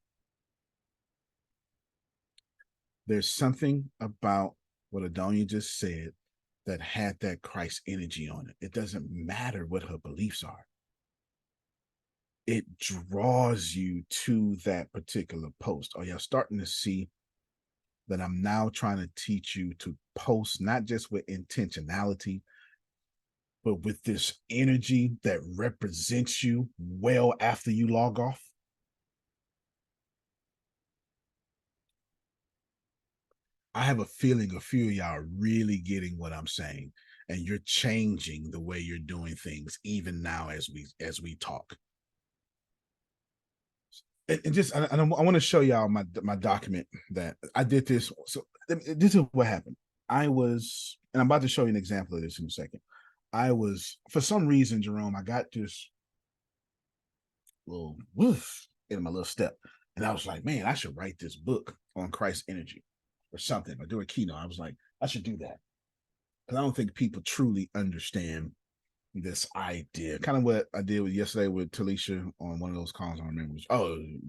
There's something about what Adonia just said that had that Christ energy on it. It doesn't matter what her beliefs are. It draws you to that particular post. Are y'all starting to see that I'm now trying to teach you to post not just with intentionality, but with this energy that represents you well after you log off? I have a feeling a few of y'all are really getting what I'm saying, and you're changing the way you're doing things even now as we talk. And just I want to show y'all my document that I did this. So this is what happened. I was, and I'm about to show you an example of this in a second. I was, for some reason, Jerome, I got this little woof in my little step, and I was like, man, I should write this book on Christ energy or something, or do a keynote. I was like, I should do that, because I don't think people truly understand this idea. Kind of what I did with yesterday with Talisha on one of those calls. I remember.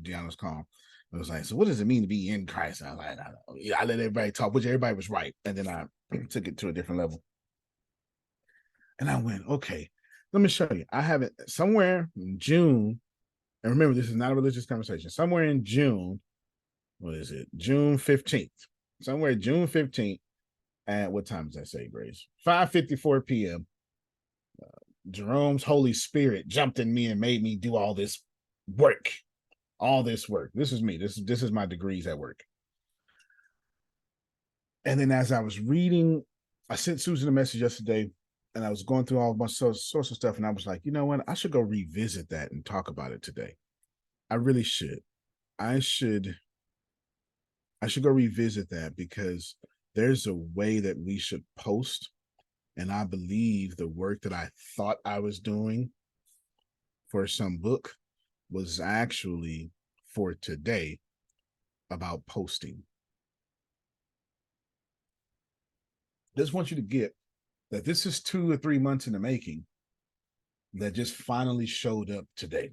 Deanna's call. It was like, so what does it mean to be in Christ? I was like, I let everybody talk, which everybody was right, and then I took it to a different level. And I went, okay, let me show you. I have it somewhere in June. And remember, this is not a religious conversation. Somewhere in June, what is it? June 15th. Somewhere June 15th at what time does that say, Grace? 5:54 p.m. Jerome's Holy Spirit jumped in me and made me do all this work. All this work. This is me. This is my degrees at work. And then as I was reading, I sent Susan a message yesterday, and I was going through all my source of stuff, and I was like, you know what? I should go revisit that and talk about it today. I really should. I should go revisit that, because there's a way that we should post. And I believe the work that I thought I was doing for some book was actually for today about posting. Just want you to get that this is 2 or 3 months in the making that just finally showed up today.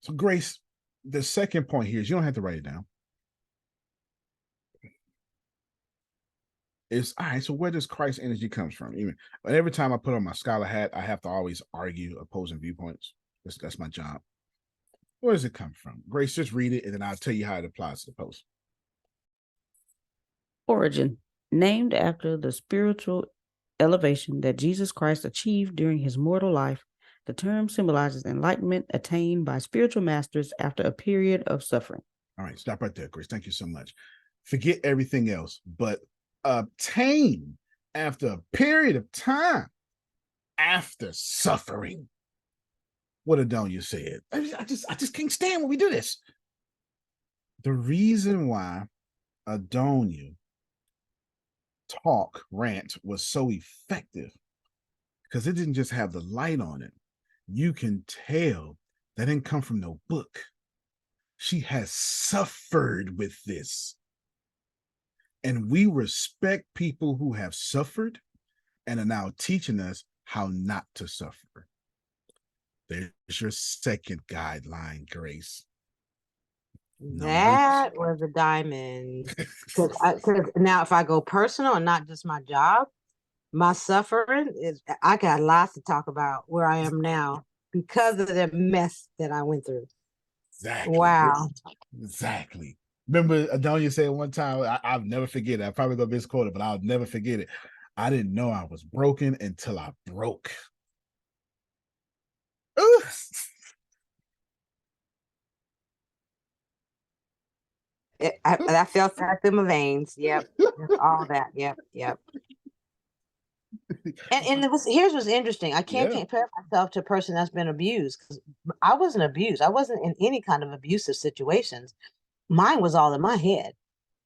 So, Grace, the second point here is, you don't have to write it down. Is all right. So where does Christ energy comes from? Even every time I put on my scholar hat, I have to always argue opposing viewpoints. That's my job. Where does it come from? Grace, just read it, and then I'll tell you how it applies to the post. Origin, named after the spiritual elevation that Jesus Christ achieved during his mortal life. The term symbolizes enlightenment attained by spiritual masters after a period of suffering. All right, stop right there, Grace. Thank you so much. Forget everything else, but obtain after a period of time after suffering. What Adonia said. I just can't stand when we do this. The reason why Adonia rant was so effective, because it didn't just have the light on it. You can tell that didn't come from no book. She has suffered with this. And we respect people who have suffered and are now teaching us how not to suffer. There's your second guideline, Grace. That was a diamond. Because now, if I go personal and not just my job, my suffering is, I got lots to talk about where I am now because of the mess that I went through. Exactly. Wow. Exactly. Remember, Adonia said one time, I'll never forget it. I probably gonna misquote it, but I'll never forget it. I didn't know I was broken until I broke. I felt that through my veins. Yep. All that. Yep. And here's what's interesting. I can't compare myself to a person that's been abused, because I wasn't abused. I wasn't in any kind of abusive situations. Mine was all in my head.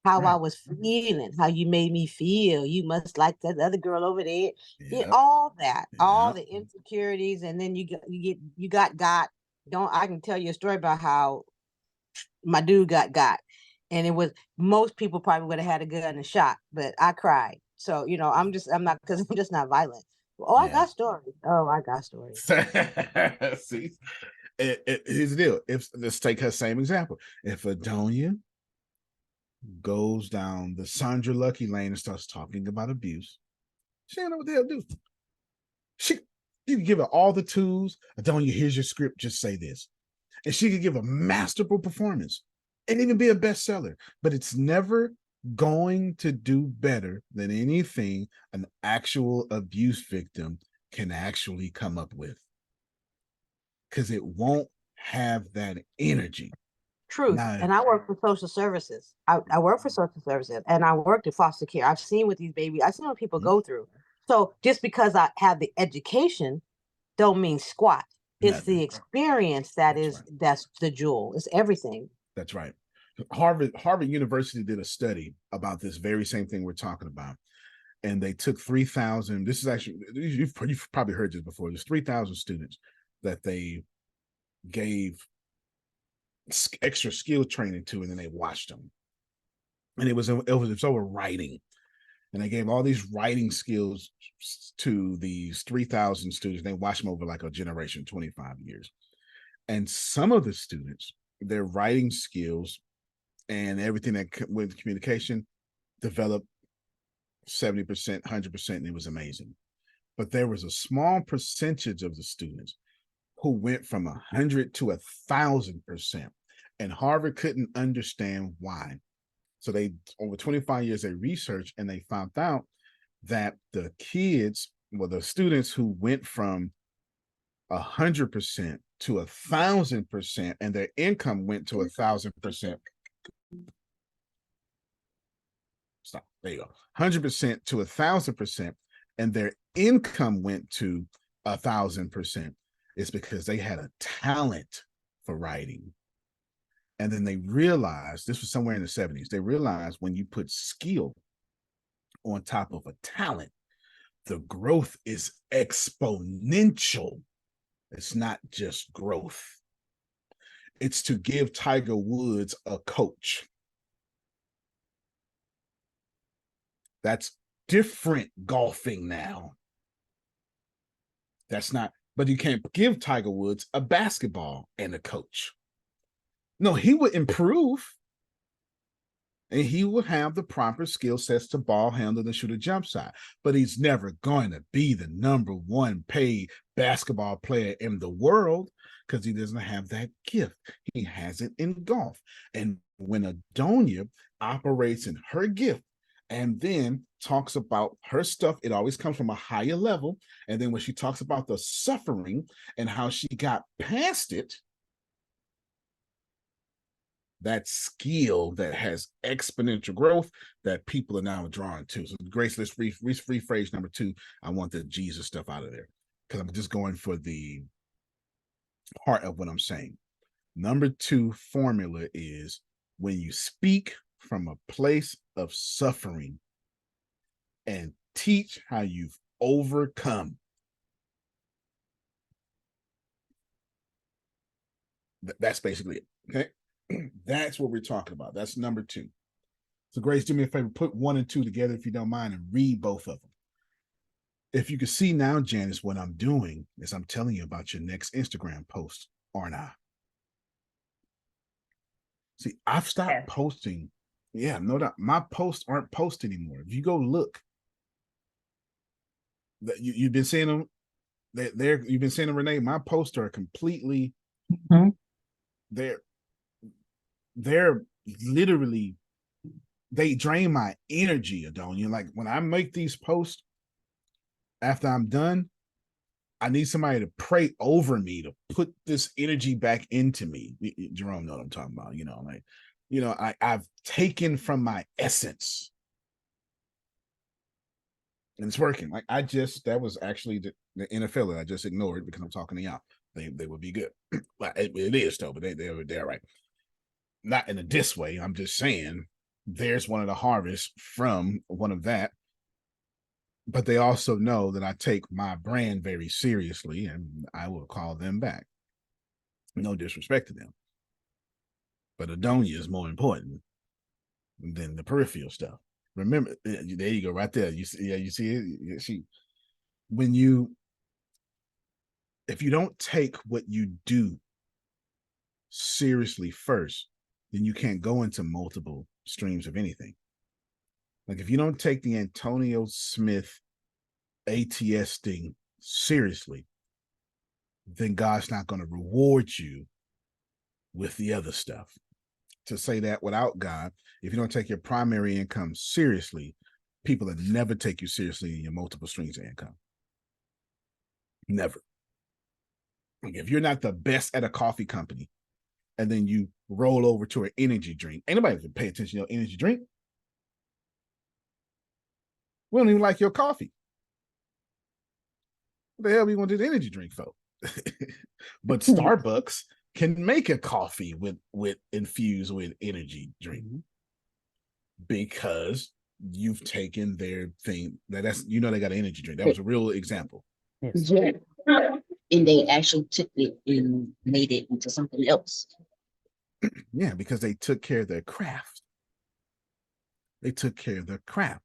How I was feeling, how you made me feel. You must like that other girl over there. All that, all the insecurities, and then you got. I can tell you a story about how my dude got, and it was, most people probably would have had a gun and shot, but I cried. So I'm not, because I'm just not violent. I got stories. Oh, I got stories. See, here's the deal. Let's take her same example. If Adonia goes down the Sandra Lucky lane and starts talking about abuse, she don't know what the hell to do. You can give her all the tools. Adonia, here's your script. Just say this. And she could give a masterful performance and even be a bestseller, but it's never going to do better than anything an actual abuse victim can actually come up with, because it won't have that energy. truth. Nah. And I work for social services. I work for social services and I worked in foster care. I've seen what these babies, I've seen what people go through. So just because I have the education don't mean squat. It's Nothing. the experience that's the jewel. It's everything. That's right. Harvard University did a study about this very same thing we're talking about. And they took 3,000. This is actually, you've probably heard this before. There's 3,000 students that they gave extra skill training to, and then they watched them. And it was over writing. And they gave all these writing skills to these 3,000 students. They watched them over like a generation, 25 years. And some of the students, their writing skills and everything that with communication developed 70%, 100%, and it was amazing. But there was a small percentage of the students who went from 100 to 1,000%, and Harvard couldn't understand why. So they, over 25 years, they researched and they found out that the students who went from 100% to 1,000%, and their income went to 1,000%. Stop. There you go. 100% to 1,000%, and their income went to 1,000%. It's because they had a talent for writing. And then they realized, this was somewhere in the 70s, they realized when you put skill on top of a talent, the growth is exponential. It's not just growth. It's to give Tiger Woods a coach. That's different golfing now. That's not, but you can't give Tiger Woods a basketball and a coach. No, he would improve, and he would have the proper skill sets to ball handle and shoot a jump shot, but he's never going to be the #1 paid basketball player in the world because he doesn't have that gift. He has it in golf. And when Adonia operates in her gift and then talks about her stuff, it always comes from a higher level. And then when she talks about the suffering and how she got past it, that skill that has exponential growth that people are now drawn to. So Grace, let's rephrase number 2. I want the Jesus stuff out of there because I'm just going for the heart of what I'm saying. Number 2 formula is when you speak from a place of suffering and teach how you've overcome. That's basically it. Okay. That's what we're talking about. That's number 2. So Grace, do me a favor, put 1 and 2 together if you don't mind and read both of them. If you can see now, Janice, what I'm doing is I'm telling you about your next Instagram post, aren't I? See, I've stopped posting. Yeah, no doubt. My posts aren't posted anymore. If you go look, you've been seeing them. You've been seeing them, Renee. My posts are completely. They're literally, they drain my energy, Adonia. Like when I make these posts, after I'm done, I need somebody to pray over me to put this energy back into me. Jerome know what I'm talking about. I've taken from my essence. And it's working. Like that was actually the NFL that I just ignored because I'm talking to y'all. They would be good. Well, it is though, but they're right. Not in a diss way. I'm just saying there's one of the harvests from one of that. But they also know that I take my brand very seriously and I will call them back. No disrespect to them. But Adonia is more important than the peripheral stuff. Remember, there you go, right there. You see it? If you don't take what you do seriously first, then you can't go into multiple streams of anything. Like if you don't take the Antonio Smith ATS thing seriously, then God's not going to reward you with the other stuff. To say that without God, if you don't take your primary income seriously, people that never take you seriously in your multiple streams of income. Never. Like if you're not the best at a coffee company, and then you roll over to an energy drink. Ain't nobody pay attention to your energy drink. We don't even like your coffee. What the hell we want to do the energy drink for? But Starbucks can make a coffee with infused with energy drink because you've taken their thing. That's they got an energy drink. That was a real example. Yes. Yeah. And they actually took it and made it into something else. Yeah, because they took care of their craft. They took care of their craft.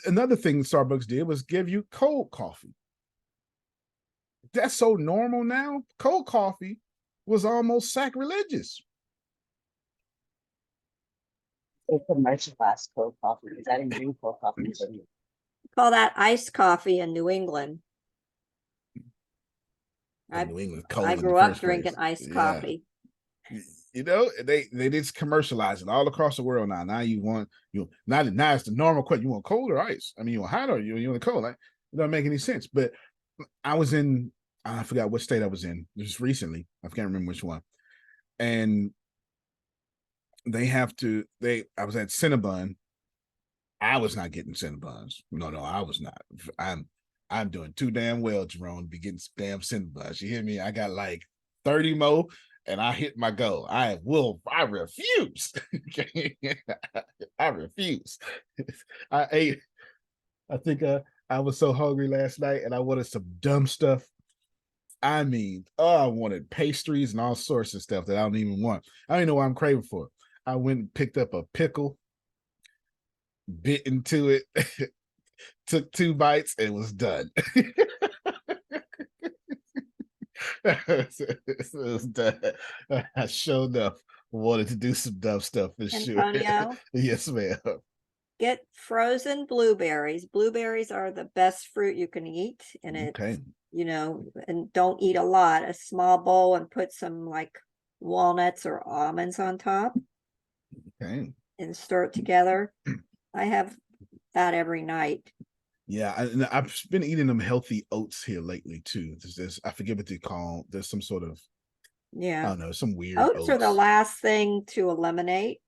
Another thing Starbucks did was give you cold coffee. That's so normal now. Cold coffee was almost sacrilegious. They commercialized cold coffee because I didn't drink cold coffee. Call that iced coffee in New England. New England cold I in the grew up first drinking place. iced coffee. They just commercialize it all across the world now. Now you want now it's the normal question. You want cold or ice? I mean, you want hot or you want cold? Like, it doesn't make any sense. But I forgot what state I was in just recently. I can't remember which one. And I was at Cinnabon. I was not getting Cinnabons. No, I was not. I'm doing too damn well, Jerome, to be getting damn Cinnabons. You hear me? I got like 30 more and I hit my goal. I refuse. I refuse. I think I was so hungry last night and I wanted some dumb stuff. I mean, I wanted pastries and all sorts of stuff that I don't even want. I don't even know what I'm craving for. I went and picked up a pickle, bit into it, took 2 bites, and was done. It was done. I showed up, wanted to do some dumb stuff for Antonio, sure. Yes, ma'am. get frozen blueberries. Blueberries are the best fruit you can eat, and it's Okay. and don't eat a lot. A small bowl and put some like walnuts or almonds on top Okay. and stir it together. I have that every night. Yeah, I've been eating them healthy oats here lately too. There's I forget what they call. There's some sort of I Yeah. don't know, some weird Oats are the last thing to eliminate.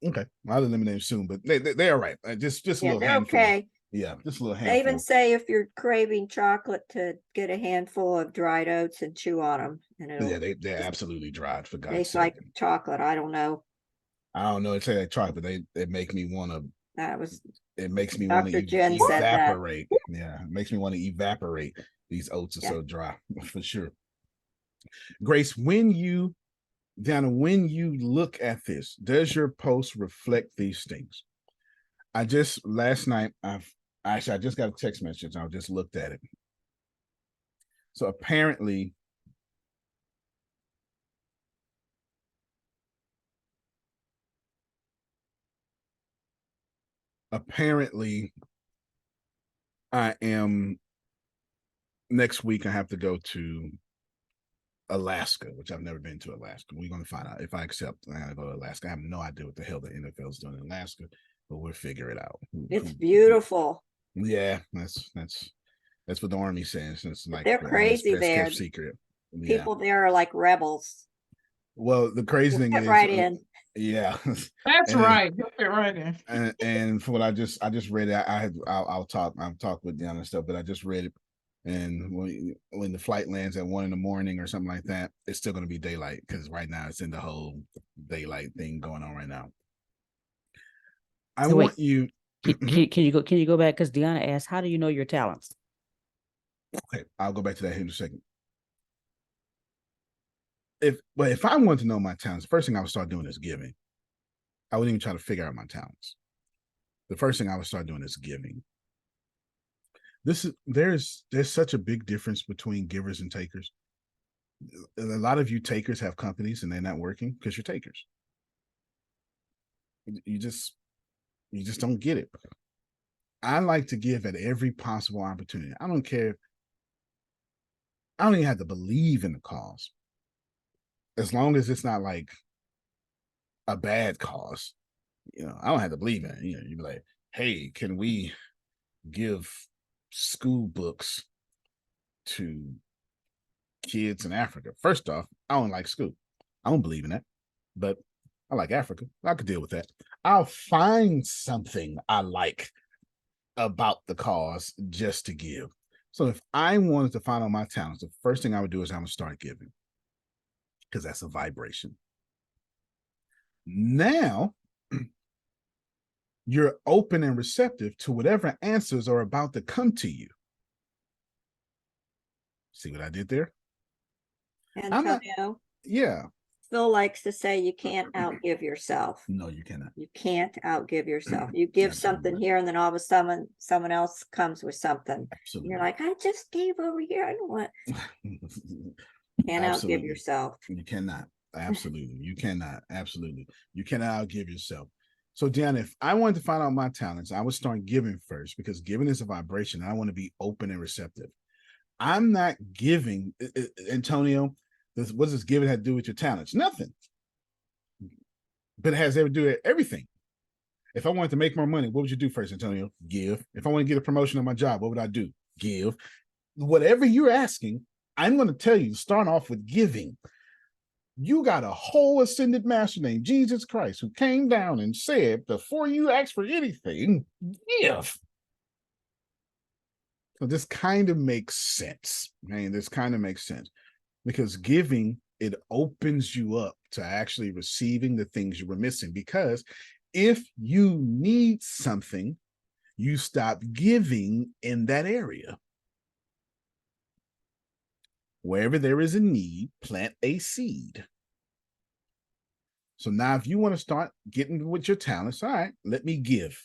Okay, I'll eliminate them soon, but they are right. Just a Yeah, little they're handful. okay. Yeah, just a little They even handful. say if you're craving chocolate to get a handful of dried oats and chew on them, and it'll Yeah, they're absolutely dried, for God's taste sake. like chocolate. I don't know. I don't know. They say they try, but they make me want to. That was It makes me want Dr. to Jen said that. evaporate. Yeah, it makes me want to evaporate. These oats are so dry, for sure. Grace, when you look at this, does your post reflect these things? Last night, I just got a text message. I just looked at it. So apparently, I am next week. I have to go to Alaska, which I've never been to Alaska. We're going to find out if I accept. I gotta go to Alaska. I have no idea what the hell the NFL is doing in Alaska, but we'll figure it out. It's beautiful. Yeah, that's what the Army says. It's like They're crazy best there. kept secret. People there are like rebels. Well, the crazy thing Fit is, right in. yeah, That's right. You'll fit right in. and for what I just read it, I'll talk with Diana and stuff, but I just read it, and when the flight lands at 1 a.m. or something like that, it's still going to be daylight because right now it's in the whole daylight thing going on right now. I want you. Can you go back? Because Deanna asked, how do you know your talents? Okay, I'll go back to that here in a second. If I wanted to know my talents, the first thing I would start doing is giving. I wouldn't even try to figure out my talents. The first thing I would start doing is giving. There's such a big difference between givers and takers. A lot of you takers have companies and they're not working because you're takers. You just don't get it. I like to give at every possible opportunity. I don't care. I don't even have to believe in the cause. As long as it's not like a bad cause, I don't have to believe in it. You'd be like, hey, can we give school books to kids in Africa. First off, I don't like school. I don't believe in that, but I like Africa. I could deal with that. I'll find something I like about the cause just to give. So if I wanted to find out my talents, the first thing I would do is I'm gonna start giving, because that's a vibration. Now you're open and receptive to whatever answers are about to come to you. See what I did there? Antonio, Yeah. Phil likes to say you can't outgive yourself. No, you cannot. You can't outgive yourself. You give something here, and then all of a sudden someone else comes with something. Absolutely. You're like, I just gave over here. I don't want. Can't outgive yourself. You cannot. Absolutely. You cannot. Absolutely. You cannot outgive yourself. So, Deanna, if I wanted to find out my talents, I would start giving first, because giving is a vibration. I want to be open and receptive. I'm not giving, Antonio, what does this giving have to do with your talents? Nothing. But it has everything to do with everything. If I wanted to make more money, what would you do first, Antonio? Give. If I want to get a promotion on my job, what would I do? Give. Whatever you're asking, I'm going to tell you, start off with giving. You got a whole ascended master named Jesus Christ who came down and said, before you ask for anything, give. So this kind of makes sense. This kind of makes sense, because giving, it opens you up to actually receiving the things you were missing. Because if you need something, you stop giving in that area. Wherever there is a need, plant a seed. So now if you want to start getting with your talents, all right, let me give.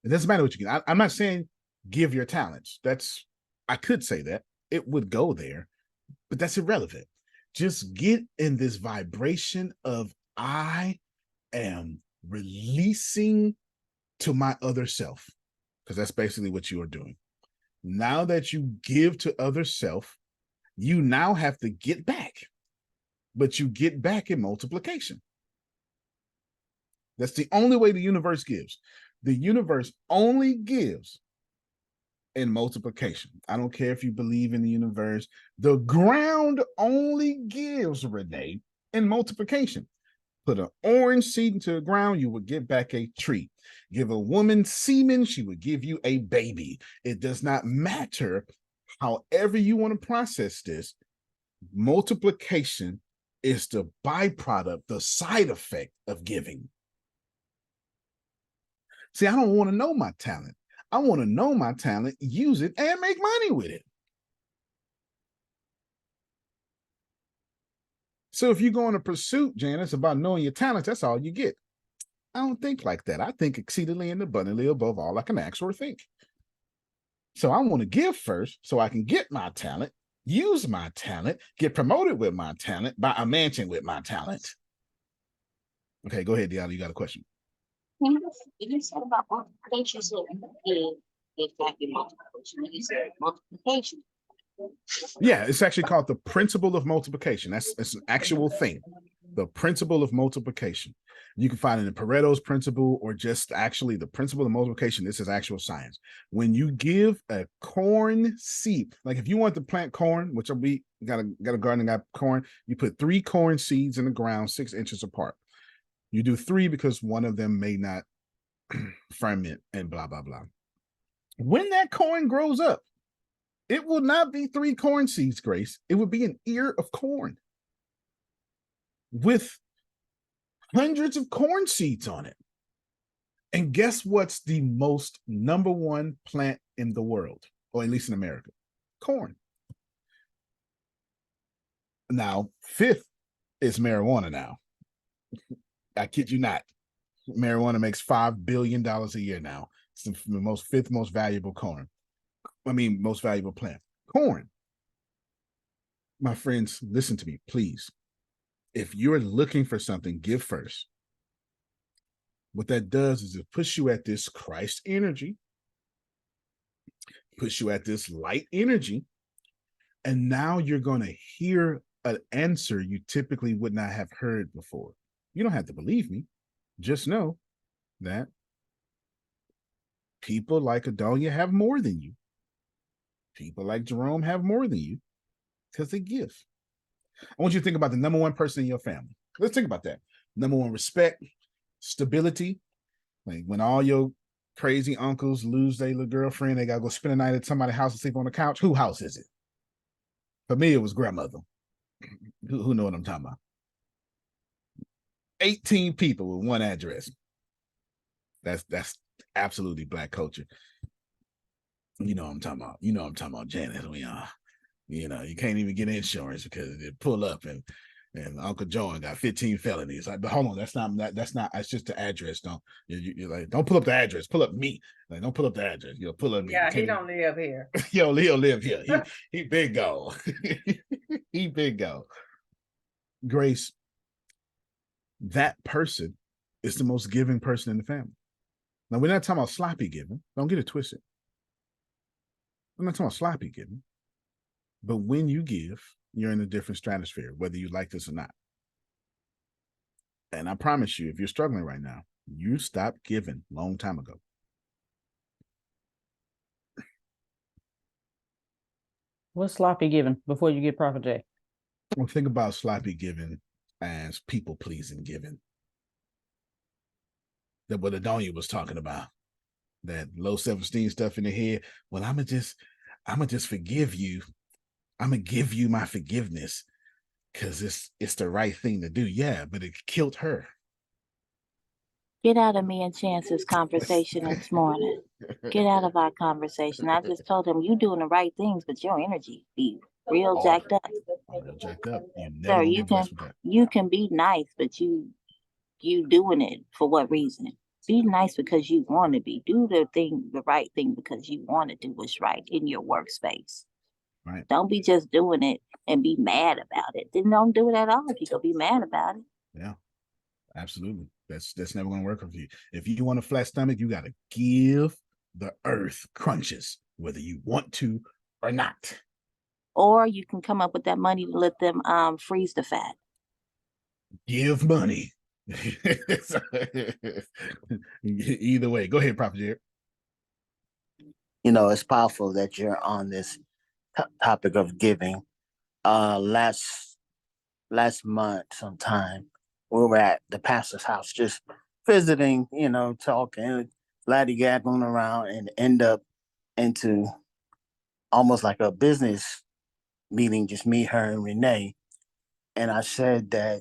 It doesn't matter what you get. I'm not saying give your talents. I could say that. It would go there, but that's irrelevant. Just get in this vibration of I am releasing to my other self, because that's basically what you are doing. Now that you give to other self, you now have to get back, but you get back in multiplication. That's the only way the universe gives. The universe only gives in multiplication. I don't care if you believe in the universe. The ground only gives, Renee, in multiplication. Put an orange seed into the ground, you would get back a tree. Give a woman semen, she would give you a baby. It does not matter. However you want to process this, multiplication is the byproduct, the side effect of giving. See, I don't want to know my talent. I want to know my talent, use it, and make money with it. So if you go on a pursuit, Janice, about knowing your talents, that's all you get. I don't think like that. I think exceedingly and abundantly above all I can ask or think. So I want to give first so I can get my talent, use my talent, get promoted with my talent, buy a mansion with my talent. Okay, go ahead, Deanna. You got a question. You said about multiplication, so exactly multiplication. You said multiplication. Yeah, it's actually called the principle of multiplication. That's an actual thing. The principle of multiplication. You can find it in Pareto's principle, or just actually the principle of multiplication. This is actual science. When you give a corn seed, like if you want to plant corn, which we got a garden that got corn, you put 3 corn seeds in the ground 6 inches apart. You do 3 because one of them may not ferment and blah, blah, blah. When that corn grows up, it will not be 3 corn seeds, Grace. It would be an ear of corn with hundreds of corn seeds on it. And guess what's the most #1 plant in the world, or at least in America? Corn. Now, 5th is marijuana now. I kid you not. Marijuana makes $5 billion a year now. It's the 5th most valuable most valuable plant. Corn. My friends, listen to me, please. If you're looking for something, give first. What that does is it puts you at this Christ energy, puts you at this light energy, and now you're going to hear an answer you typically would not have heard before. You don't have to believe me. Just know that people like Adonia have more than you. People like Jerome have more than you. Because they give. I want you to think about the number one person in your family. Let's think about that. Number one, respect, stability. Like when all your crazy uncles lose their little girlfriend, they gotta go spend a night at somebody's house and sleep on the couch. Whose house is it? For me, it was grandmother. Who know what I'm talking about? 18 people with one address. That's absolutely Black culture. You know what I'm talking about. You know what I'm talking about, Janet. We are. You know, you can't even get insurance because they pull up and Uncle Joe got 15 felonies. Like, but hold on, that's not. That's just the address. Don't you're like, don't pull up the address. Pull up me. Like, don't pull up the address. You know, pull up me. Yeah, he don't live here. Yo, Leo live here. He big go. He big go. Grace, that person is the most giving person in the family. Now, we're not talking about sloppy giving. Don't get it twisted. I'm not talking about sloppy giving. But when you give, you're in a different stratosphere, whether you like this or not. And I promise you, if you're struggling right now, you stopped giving a long time ago. What's sloppy giving before you get Prophet J? Well, think about sloppy giving as people-pleasing giving. That what Adonia was talking about. That low self-esteem stuff in the head. Well, I'ma just forgive you. I'm gonna give you my forgiveness because it's the right thing to do. Yeah, but it killed her. Get out of me and Chance's conversation this morning. Get out of our conversation. I just told him you doing the right things, but your energy be real jacked up. Real jacked up. You never Sir, gonna you get can blessed with that. you can be nice, but you doing it for what reason? Be nice because you want to be. Do the right thing because you want to do what's right in your workspace. Right. Don't be just doing it and be mad about it. Then don't do it at all if you're gonna be mad about it. Yeah, absolutely. That's never gonna work for you. If you want a flat stomach, you gotta give the earth crunches, whether you want to or not. Or you can come up with that money to let them freeze the fat. Give money. Either way, go ahead, Prophet Jared. You know, it's powerful that you're on this topic of giving. Last month sometime, we were at the pastor's house just visiting, you know, talking, laddy-gaggling around, and end up into almost like a business meeting, just me, her, and Renee. And I said that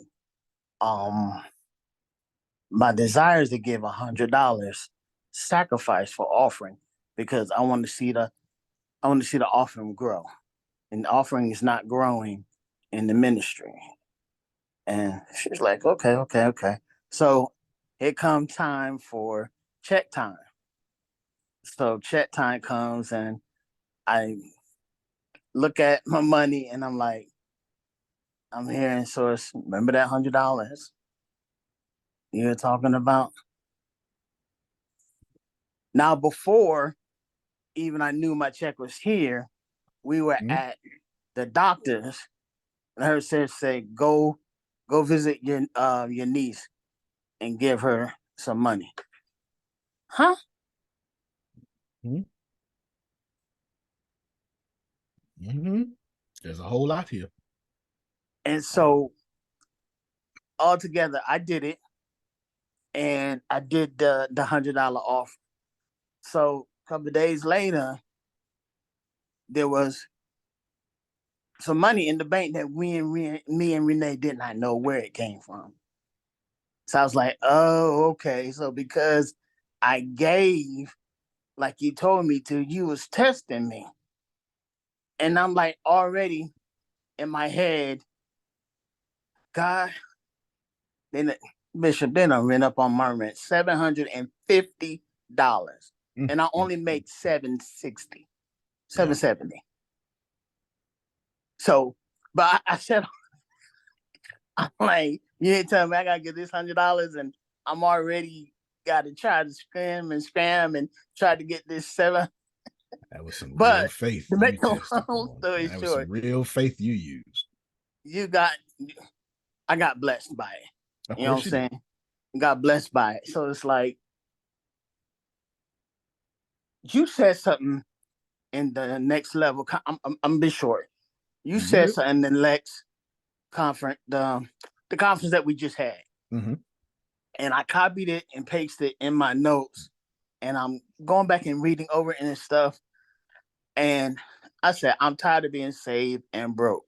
my desire is to give $100 sacrifice for offering because I want to see the offering grow. And the offering is not growing in the ministry. And she's like, okay. So it comes time for check time. So check time comes and I look at my money and I'm like, I'm hearing source, remember that $100 you're talking about? Now, before even I knew my check was here, we were at the doctor's and her said, say, go visit your niece and give her some money. Huh? There's a whole lot here. And so altogether, I did it, and I did the $100 off. So a couple of days later, there was some money in the bank that me and Renee did not know where it came from. So I was like, oh, okay. So because I gave like you told me to, you was testing me. And I'm like already in my head, God, then Bishop, then I rent up on my rent $750. And I only make $760, $770. So, but I said, I'm like, you ain't telling me I gotta get this $100 and I'm already gotta try to scram and try to get this seven. That was some real faith. To make a long story That was short, some real faith you used. I got blessed by it. Of you know what I'm saying? Got blessed by it. So it's like you said something in the next level. I'm be short. You said something in the Lex conference, the conference that we just had. Mm-hmm. And I copied it and pasted it in my notes. And I'm going back and reading over it and stuff. And I said, I'm tired of being saved and broke.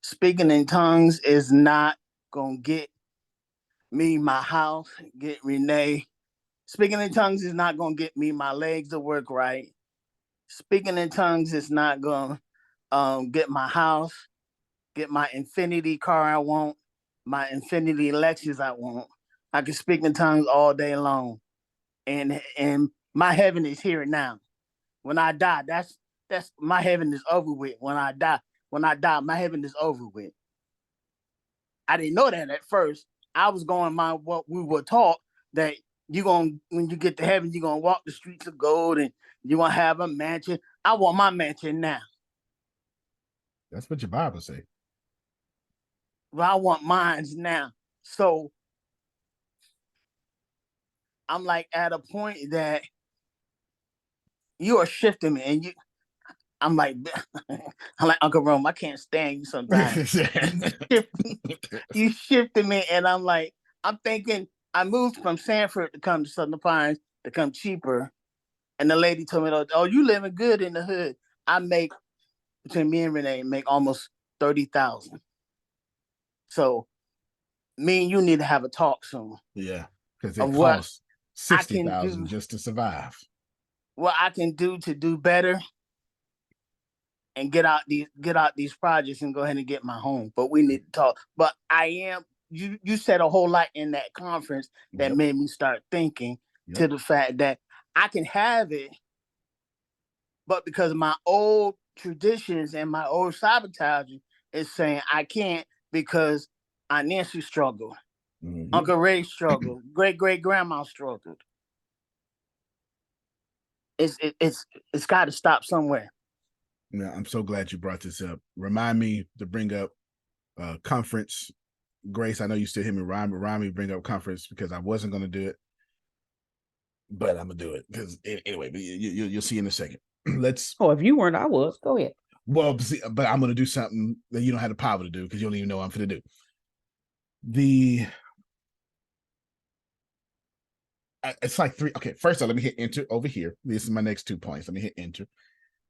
Speaking in tongues is not going to get me my house, get Renee. Speaking in tongues is not going to get me my legs to work right. Speaking in tongues is not going to get my house, get my infinity car I want, my infinity Lexus I want. I can speak in tongues all day long. And my heaven is here now. When I die, that's my heaven is over with. When I die, my heaven is over with. I didn't know that at first. I was going by what we were taught that when you get to heaven, you're gonna walk the streets of gold and you're gonna have a mansion. I want my mansion now. That's what your Bible say. Well, I want mines now. So I'm like at a point that you are shifting me, and I'm like Uncle Rome, I can't stand you sometimes. you shifted me, and I'm like, I'm thinking I moved from Sanford to come to Southern Pines to come cheaper. And the lady told me, oh, you living good in the hood. I make, between me and Renee, make almost 30,000. So me and you need to have a talk soon. Yeah, because it costs 60,000 do, just to survive. What I can do to do better and get out these projects and go ahead and get my home. But we need to talk. But you said a whole lot in that conference that made me start thinking to the fact that I can have it, but because of my old traditions and my old sabotaging is saying I can't because Aunt Nancy struggled, Uncle Ray struggled, great grandma struggled. It's got to stop somewhere. Yeah, I'm so glad you brought this up. Remind me to bring up conference. Grace, I know you still hear me. Remind me to bring up conference because I wasn't going to do it, but I'm going to do it because anyway, you'll see in a second. Let's. Oh, if you weren't, I was. Go ahead. Well, see, but I'm going to do something that you don't have the power to do because you don't even know what I'm going to do. It's like three. Okay, first of all, let me hit enter over here. This is my next 2 points. Let me hit enter.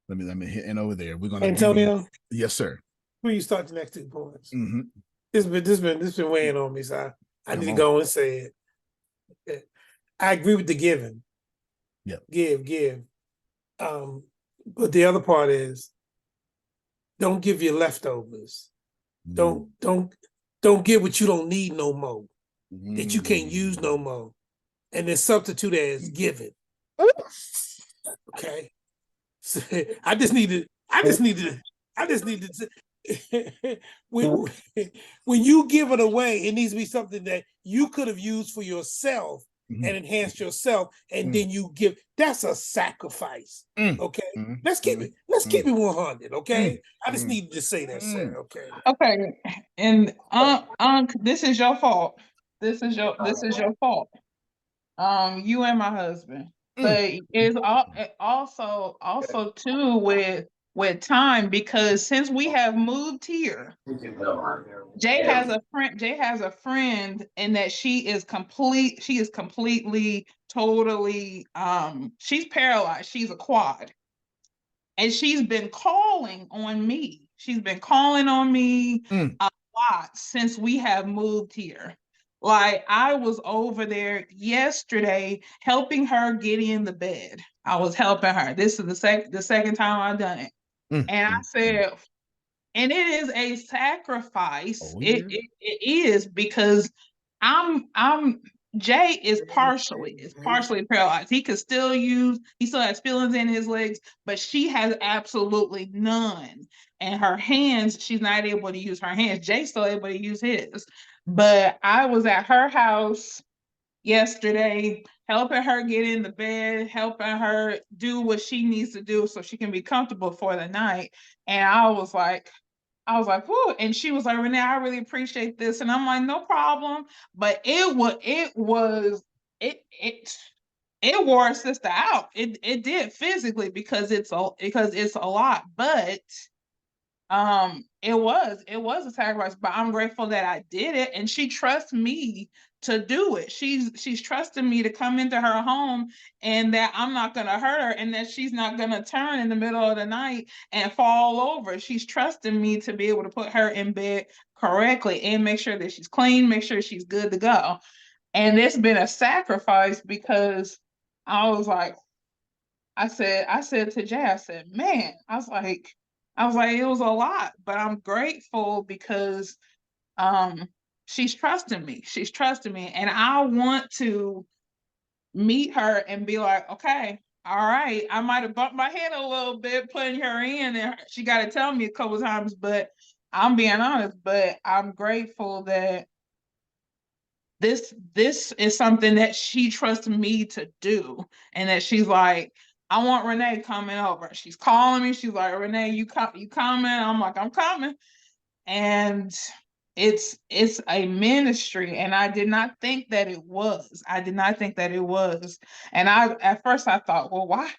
Let me hit enter over there. We're gonna Antonio. Yes, sir. Will you start the next 2 points? Mm-hmm. This been weighing on me, so I need to go and say it. I agree with the giving. Yeah. Give. But the other part is don't give your leftovers. Don't give what you don't need no more. That you can't use no more. And then substitute as giving. Okay. So I just need to when you give it away, it needs to be something that you could have used for yourself and enhanced yourself, and then you give. That's a sacrifice. Okay. Let's keep it 100. Okay. I just needed to say that, sir. Okay. Okay. And this is your fault. This is your fault. You and my husband. But it's also too with time, because since we have moved here, Jay has a friend, and that she is completely, totally, she's paralyzed. She's a quad. And she's been calling on me. She's been calling on me a lot since we have moved here. Like, I was over there yesterday helping her get in the bed. I was helping her. This is the second time I've done it. And I said, and it is a sacrifice. Oh, yeah. It is, because Jay is partially paralyzed. He still has feelings in his legs, but she has absolutely none. And her hands, she's not able to use her hands. Jay's still able to use his. But I was at her house yesterday, helping her get in the bed, helping her do what she needs to do so she can be comfortable for the night. And I was like, whoo. And she was like, Renee, I really appreciate this. And I'm like, no problem. But it wore our sister out. It did physically, because it's a lot. But it was a sacrifice, but I'm grateful that I did it, and she trusts me to do it. She's trusting me to come into her home, and that I'm not gonna hurt her, and that she's not gonna turn in the middle of the night and fall over. She's trusting me to be able to put her in bed correctly and make sure that she's clean, make sure she's good to go. And it's been a sacrifice because I was like, I said to Jay, I said, man, I was like, it was a lot, but I'm grateful because she's trusting me. She's trusting me. And I want to meet her and be like, okay, all right, I might have bumped my head a little bit putting her in, and she got to tell me a couple times, but I'm being honest, but I'm grateful that this is something that she trusts me to do, and that she's like, I want Renee coming over. She's calling me. She's like, Renee, you coming? I'm like, I'm coming. And it's a ministry, and I did not think that it was. I did not think that it was. And at first I thought, well, why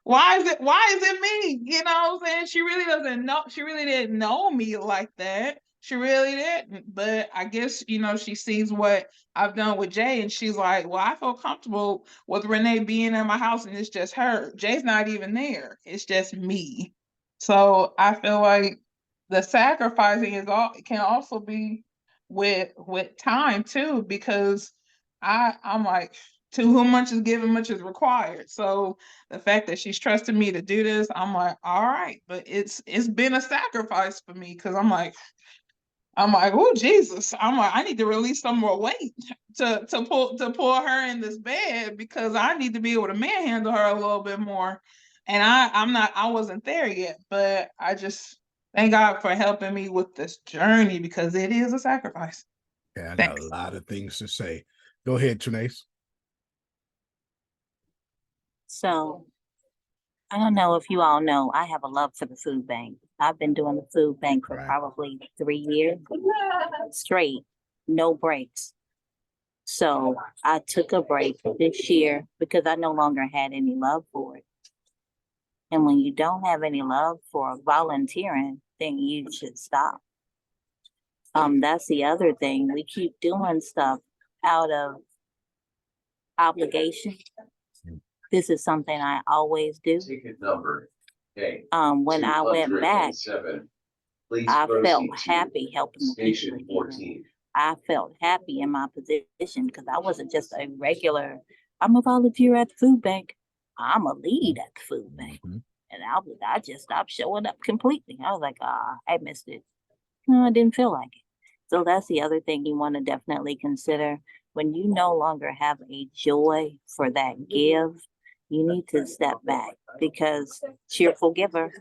why is it me? You know what I'm saying? She really doesn't know, she really didn't know me like that. She really didn't. But I guess, she sees what I've done with Jay, and she's like, well, I feel comfortable with Renee being in my house, and it's just her. Jay's not even there. It's just me. So I feel like the sacrificing can also be with time too, because I'm like, to whom much is given, much is required. So the fact that she's trusting me to do this, I'm like, all right, but it's been a sacrifice for me, because I'm like, oh Jesus, I'm like, I need to release some more weight to pull her in this bed, because I need to be able to manhandle her a little bit more. And I wasn't there yet, but I just thank God for helping me with this journey, because it is a sacrifice. Yeah, I got Thanks. a lot of things to say. Go ahead, Trinace. So I don't know if you all know, I have a love for the food bank. I've been doing the food bank for probably 3 years straight, no breaks. So I took a break this year because I no longer had any love for it. And when you don't have any love for volunteering, then you should stop. That's the other thing. We keep doing stuff out of obligation. This is something I always do. When I went back, I felt happy helping the people again. I felt happy in my position, because I wasn't just a regular, I'm a volunteer at the food bank. I'm a lead at the food bank. And I just stopped showing up completely. I was like, I missed it. No, I didn't feel like it. So that's the other thing you want to definitely consider. When you no longer have a joy for that give, you need to step back, because cheerful giver.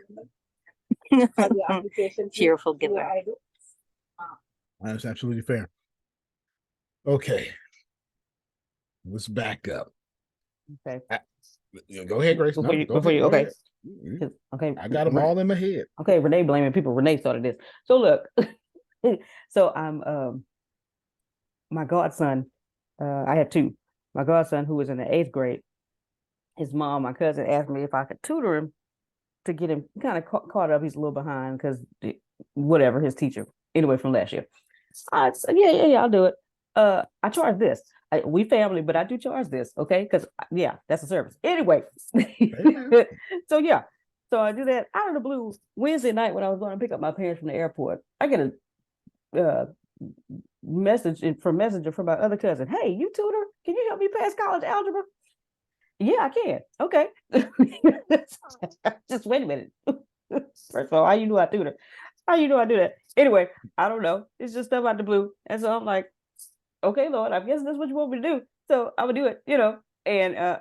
Cheerful giver. That's absolutely fair. Okay. Let's back up. Okay. Go ahead, Grace. Okay. Okay. I got them all in my head. Okay, Renee blaming people. Renee started this. So look, so I'm my godson, I had two. My godson, who was in the 8th grade, his mom, my cousin, asked me if I could tutor him to get him kind of caught up. He's a little behind because whatever, his teacher, anyway, from last year. I said, yeah, I'll do it. I charge this. We family, but I do charge this, okay? Because that's a service. Anyway, so I do that out of the blue. Wednesday night when I was going to pick up my parents from the airport, I get a messenger from my other cousin. Hey, you tutor? Can you help me pass college algebra? Yeah, I can. Okay. Just wait a minute. First of all, how you know I tutor? How you know I do that? Anyway, I don't know. It's just stuff out the blue. And so I'm like, okay, Lord, I guess that's what you want me to do. So I would do it, And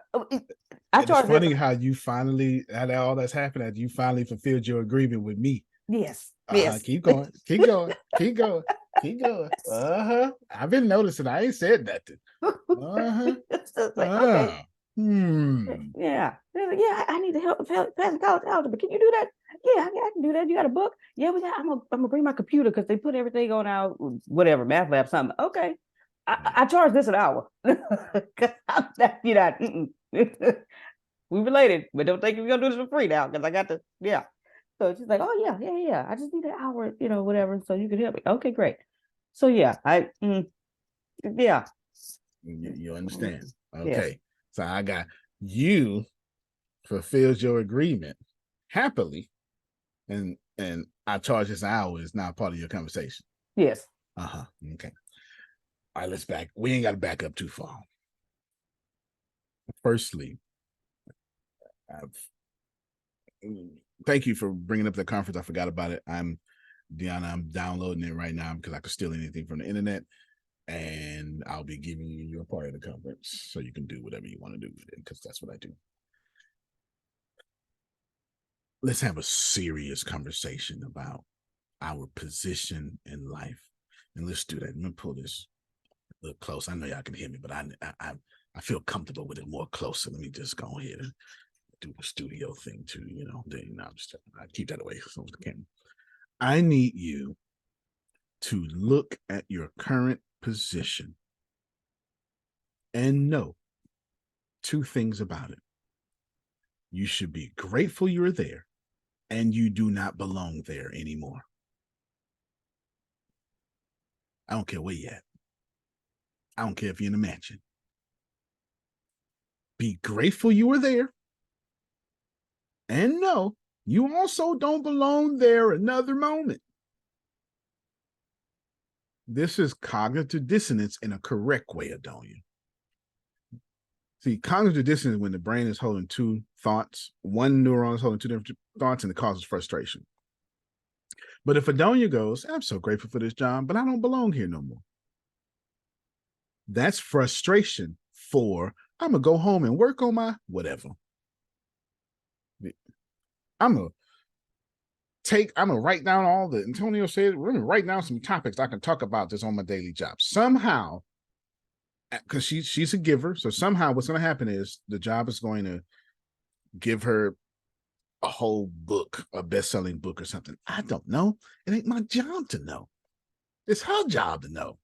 it's funny how you finally, had all that's happened, that you finally fulfilled your agreement with me. Yes. Yes. Keep going. Keep going. Keep going. Keep going. I've been noticing. I ain't said nothing. Okay. Yeah. I need to help pass college algebra. Can you do that? Yeah, I can do that. You got a book? Yeah, I'm gonna bring my computer, because they put everything on our whatever math lab something. Okay. I charge this an hour. I'm not, we related, but don't think we're gonna do this for free now, because I got to, So she's like, oh yeah. I just need an hour, whatever. So you can help me. Okay, great. So yeah, yeah. You understand? Yes. Okay. So I got you fulfills your agreement happily, and I charge this hour is not part of your conversation. Yes. Uh-huh. Okay. All right, let's back. We ain't got to back up too far. Firstly, thank you for bringing up the conference. I forgot about it. Deanna, I'm downloading it right now because I could steal anything from the internet, and I'll be giving you your part of the conference so you can do whatever you want to do with it, because that's what I do. Let's have a serious conversation about our position in life, and let's do that. Let me pull this a little close. I know y'all can hear me, but I feel comfortable with it more closer. Let me just go ahead and do the studio thing too. I keep that away from the camera. I need you to look at your current position and know two things about it. You should be grateful you're there, and you do not belong there anymore. I don't care where you're at. I don't care if you're in a mansion. Be grateful you were there, and know you also don't belong there another moment. This is cognitive dissonance in a correct way, Adonia. See, cognitive dissonance is when the brain is holding two thoughts. One neuron is holding two different thoughts, and it causes frustration. But if Adonia goes, I'm so grateful for this job, but I don't belong here no more. That's frustration for, I'm going to go home and work on my whatever. I'm going to write down all the, Antonio said, we're going to write down some topics I can talk about this on my daily job. Somehow, because she's a giver, so somehow what's going to happen is the job is going to give her a whole book, a best-selling book or something. I don't know. It ain't my job to know. It's her job to know.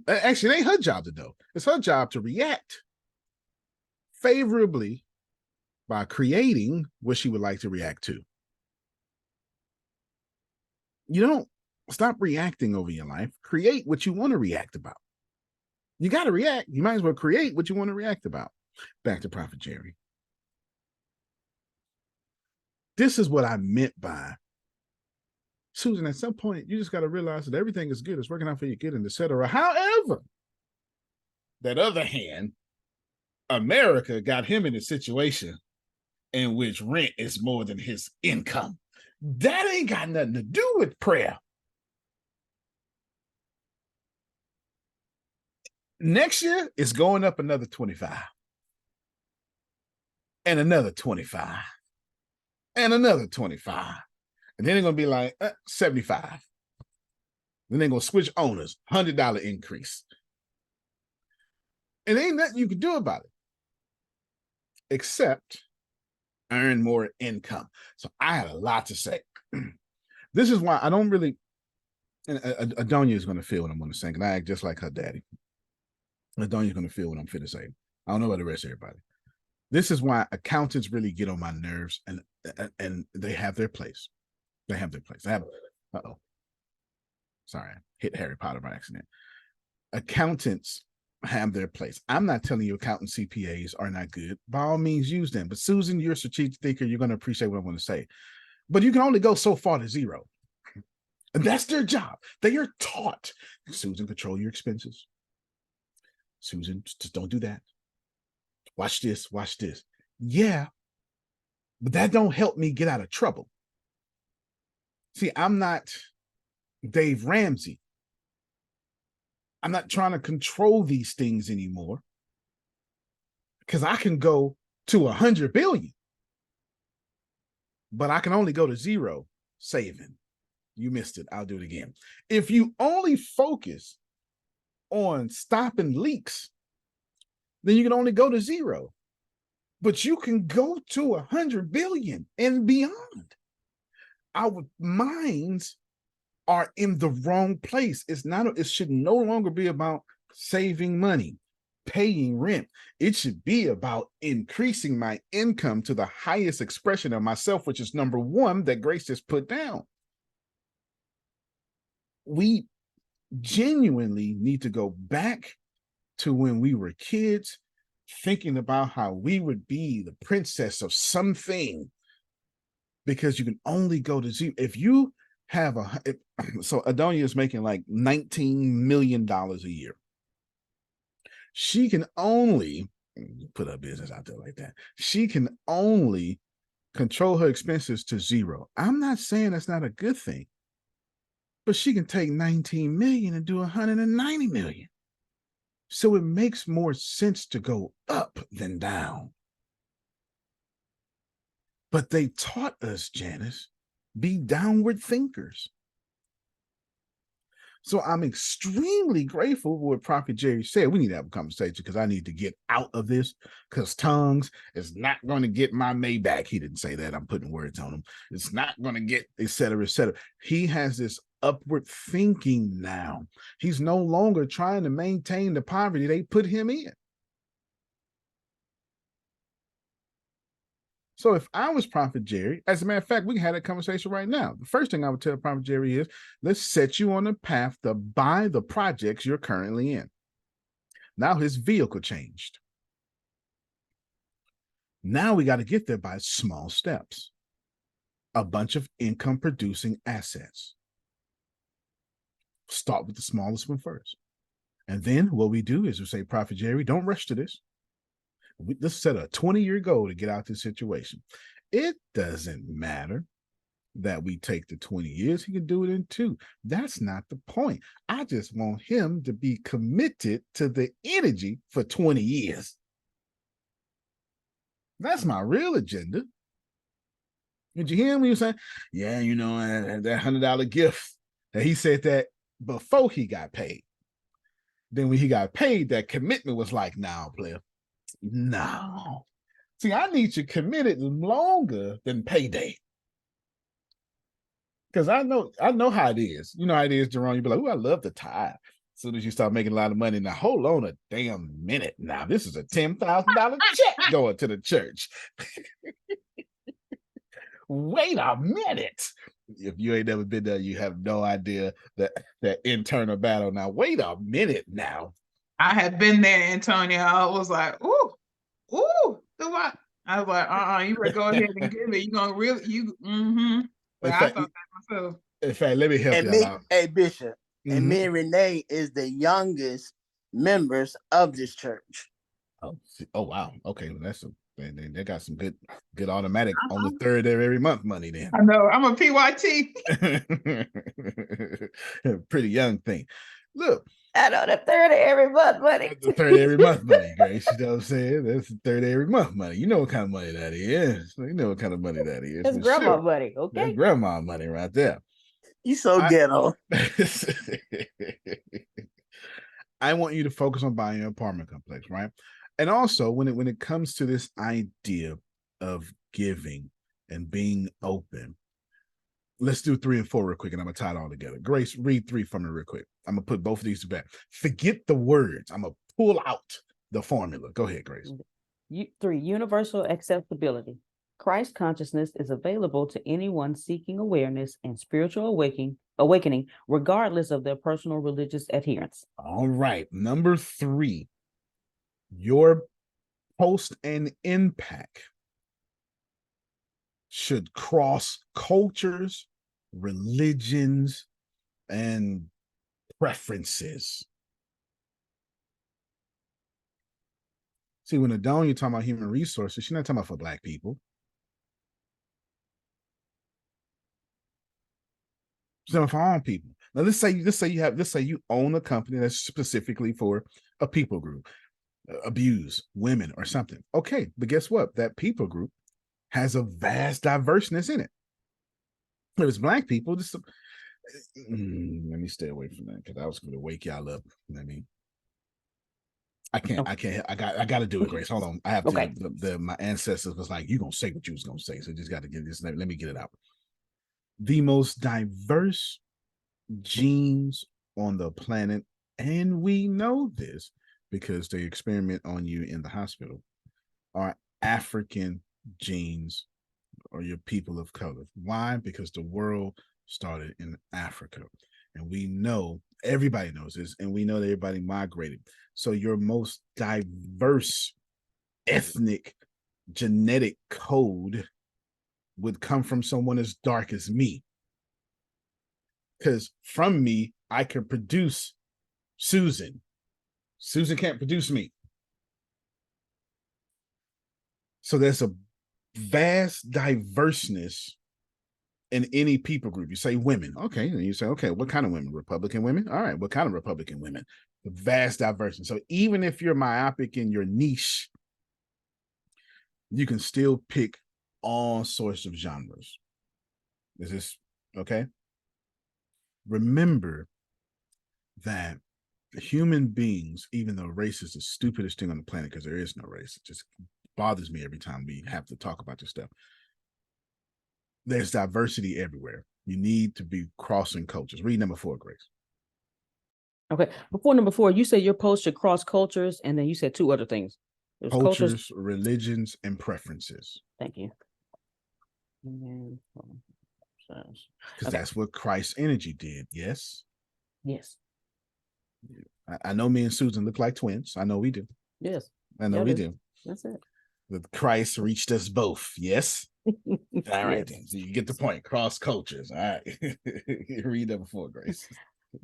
Actually, it ain't her job to know. It's her job to react favorably by creating what she would like to react to. You don't stop reacting over your life. Create what you want to react about. You got to react. You might as well create what you want to react about. Back to Prophet Jerry. This is what I meant by, Susan, at some point, you just got to realize that everything is good. It's working out for your good, and etc. However, that other hand, America got him in a situation in which rent is more than his income. That ain't got nothing to do with prayer. Next year, it's going up another 25. And another 25. And another 25. And then they're going to be like 75. Then they're going to switch owners, $100 increase. And ain't nothing you can do about it except earn more income. So I had a lot to say. This is why I don't really, and Adonia is going to feel what I'm going to say, and I act just like her daddy. Adonia's going to feel what I'm fit to say. I don't know about the rest of everybody. This is why accountants really get on my nerves, and they have their place. They have their place. Sorry, I hit Harry Potter by accident. Accountants have their place. I'm not telling you accountant CPAs are not good. By all means, use them. But Susan, you're a strategic thinker. You're going to appreciate what I'm going to say. But you can only go so far to zero. And that's their job. They are taught. Susan, control your expenses. Susan, just don't do that. Watch this, watch this. Yeah, but that don't help me get out of trouble. See, I'm not Dave Ramsey. I'm not trying to control these things anymore because I can go to 100 billion, but I can only go to zero saving. You missed it. I'll do it again. If you only focus on stopping leaks, then you can only go to zero, but you can go to 100 billion and beyond. Our minds are in the wrong place. It should no longer be about saving money, paying rent. It should be about increasing my income to the highest expression of myself, which is number one that Grace just put down. We genuinely need to go back to when we were kids, thinking about how we would be the princess of something, because you can only go to zero. If you have so Adonia is making like $19 million a year. She can only put her business out there like that. She can only control her expenses to zero. I'm not saying that's not a good thing, but she can take 19 million and do 190 million. So it makes more sense to go up than down. But they taught us, Janice, be downward thinkers. So I'm extremely grateful for what Prophet Jerry said. We need to have a conversation because I need to get out of this, because tongues is not going to get my Maybach. He didn't say that. I'm putting words on him. It's not going to get, et cetera, et cetera. He has this upward thinking now. He's no longer trying to maintain the poverty they put him in. So if I was Prophet Jerry, as a matter of fact, we can have that conversation right now. The first thing I would tell Prophet Jerry is, let's set you on a path to buy the projects you're currently in. Now his vehicle changed. Now we got to get there by small steps. A bunch of income producing assets. Start with the smallest one first. And then what we do is we say, Prophet Jerry, don't rush to this. Let's set a 20-year goal to get out of this situation. It doesn't matter that we take the 20 years. He can do it in 2. That's not the point. I just want him to be committed to the energy for 20 years. That's my real agenda. Did you hear him when you saying, yeah, you know, that $100 gift? And he said that before he got paid. Then when he got paid, that commitment was like, nah, player. No. See, I need you committed longer than payday. Because I know how it is. You know how it is, Jerome. You be like, oh, I love the tithe. As soon as you start making a lot of money, now hold on a damn minute. Now this is a $10,000 check going to the church. Wait a minute. If you ain't never been there, you have no idea that internal battle. Now, wait a minute now. I had been there, Antonio. I was like, ooh, do I? I was like, you better go ahead and give it. You gonna really But I thought that myself. In fact, let me help you out. Hey, Bishop. And me and Renee is the youngest members of this church. Oh wow. Okay, they got some good automatic on the third of every month money then. I know. I'm a PYT. Pretty young thing. Look. I know, the third of every month money. The third of every month money, Grace. You know what I'm saying? That's the third of every month money. You know what kind of money that is. You know what kind of money that is. That's grandma money, okay? That's grandma money right there. You so ghetto. I want you to focus on buying an apartment complex, right? And also, when it comes to this idea of giving and being open, let's do 3 and 4 real quick, and I'm gonna tie it all together. Grace, read 3 for me real quick. I'm gonna put both of these back. Forget the words. I'm gonna pull out the formula. Go ahead, Grace. 3, universal accessibility. Christ consciousness is available to anyone seeking awareness and spiritual awakening, regardless of their personal religious adherence. All right. Number 3, your post and impact should cross cultures, religions, and preferences. See, when Adonia talking about human resources, she's not talking about for Black people. She's talking for all people. Now, let's say you own a company that's specifically for a people group, abuse women or something. Okay, but guess what? That people group has a vast diverseness in it. If it's Black people, let me stay away from that because I was going to wake y'all up. I got to do it, Grace. Hold on. I have to. Okay. My ancestors was like, you going to say what you was going to say. So you just got to get this. Let me get it out. The most diverse genes on the planet, and we know this, because they experiment on you in the hospital are African genes or your people of color. Why? Because the world started in Africa. And we know, everybody knows this, and we know that everybody migrated. So your most diverse ethnic genetic code would come from someone as dark as me. Because from me, I can produce Susan. Susan can't produce me. So there's a vast diverseness in any people group. You say women, okay, and you say, okay, what kind of women? Republican women? All right, what kind of Republican women? The vast diversity. So even if you're myopic in your niche, you can still pick all sorts of genres. Is this okay? Remember that human beings, even though race is the stupidest thing on the planet, because there is no race, it just bothers me every time we have to talk about this stuff. There's diversity everywhere. You need to be crossing cultures. Read number 4, Grace. Okay. Before number 4, you said your post should cross cultures, and then you said 2 other things. There's Cultures, religions, and preferences. Thank you. Because that's what Christ's energy did. Yes. Yes. I know me and Susan look like twins. I know we do. Yes. I know we do. That's it. But Christ reached us both. Yes. All right. Yes. So you get the point. Cross cultures. All right. Read number 4, Grace.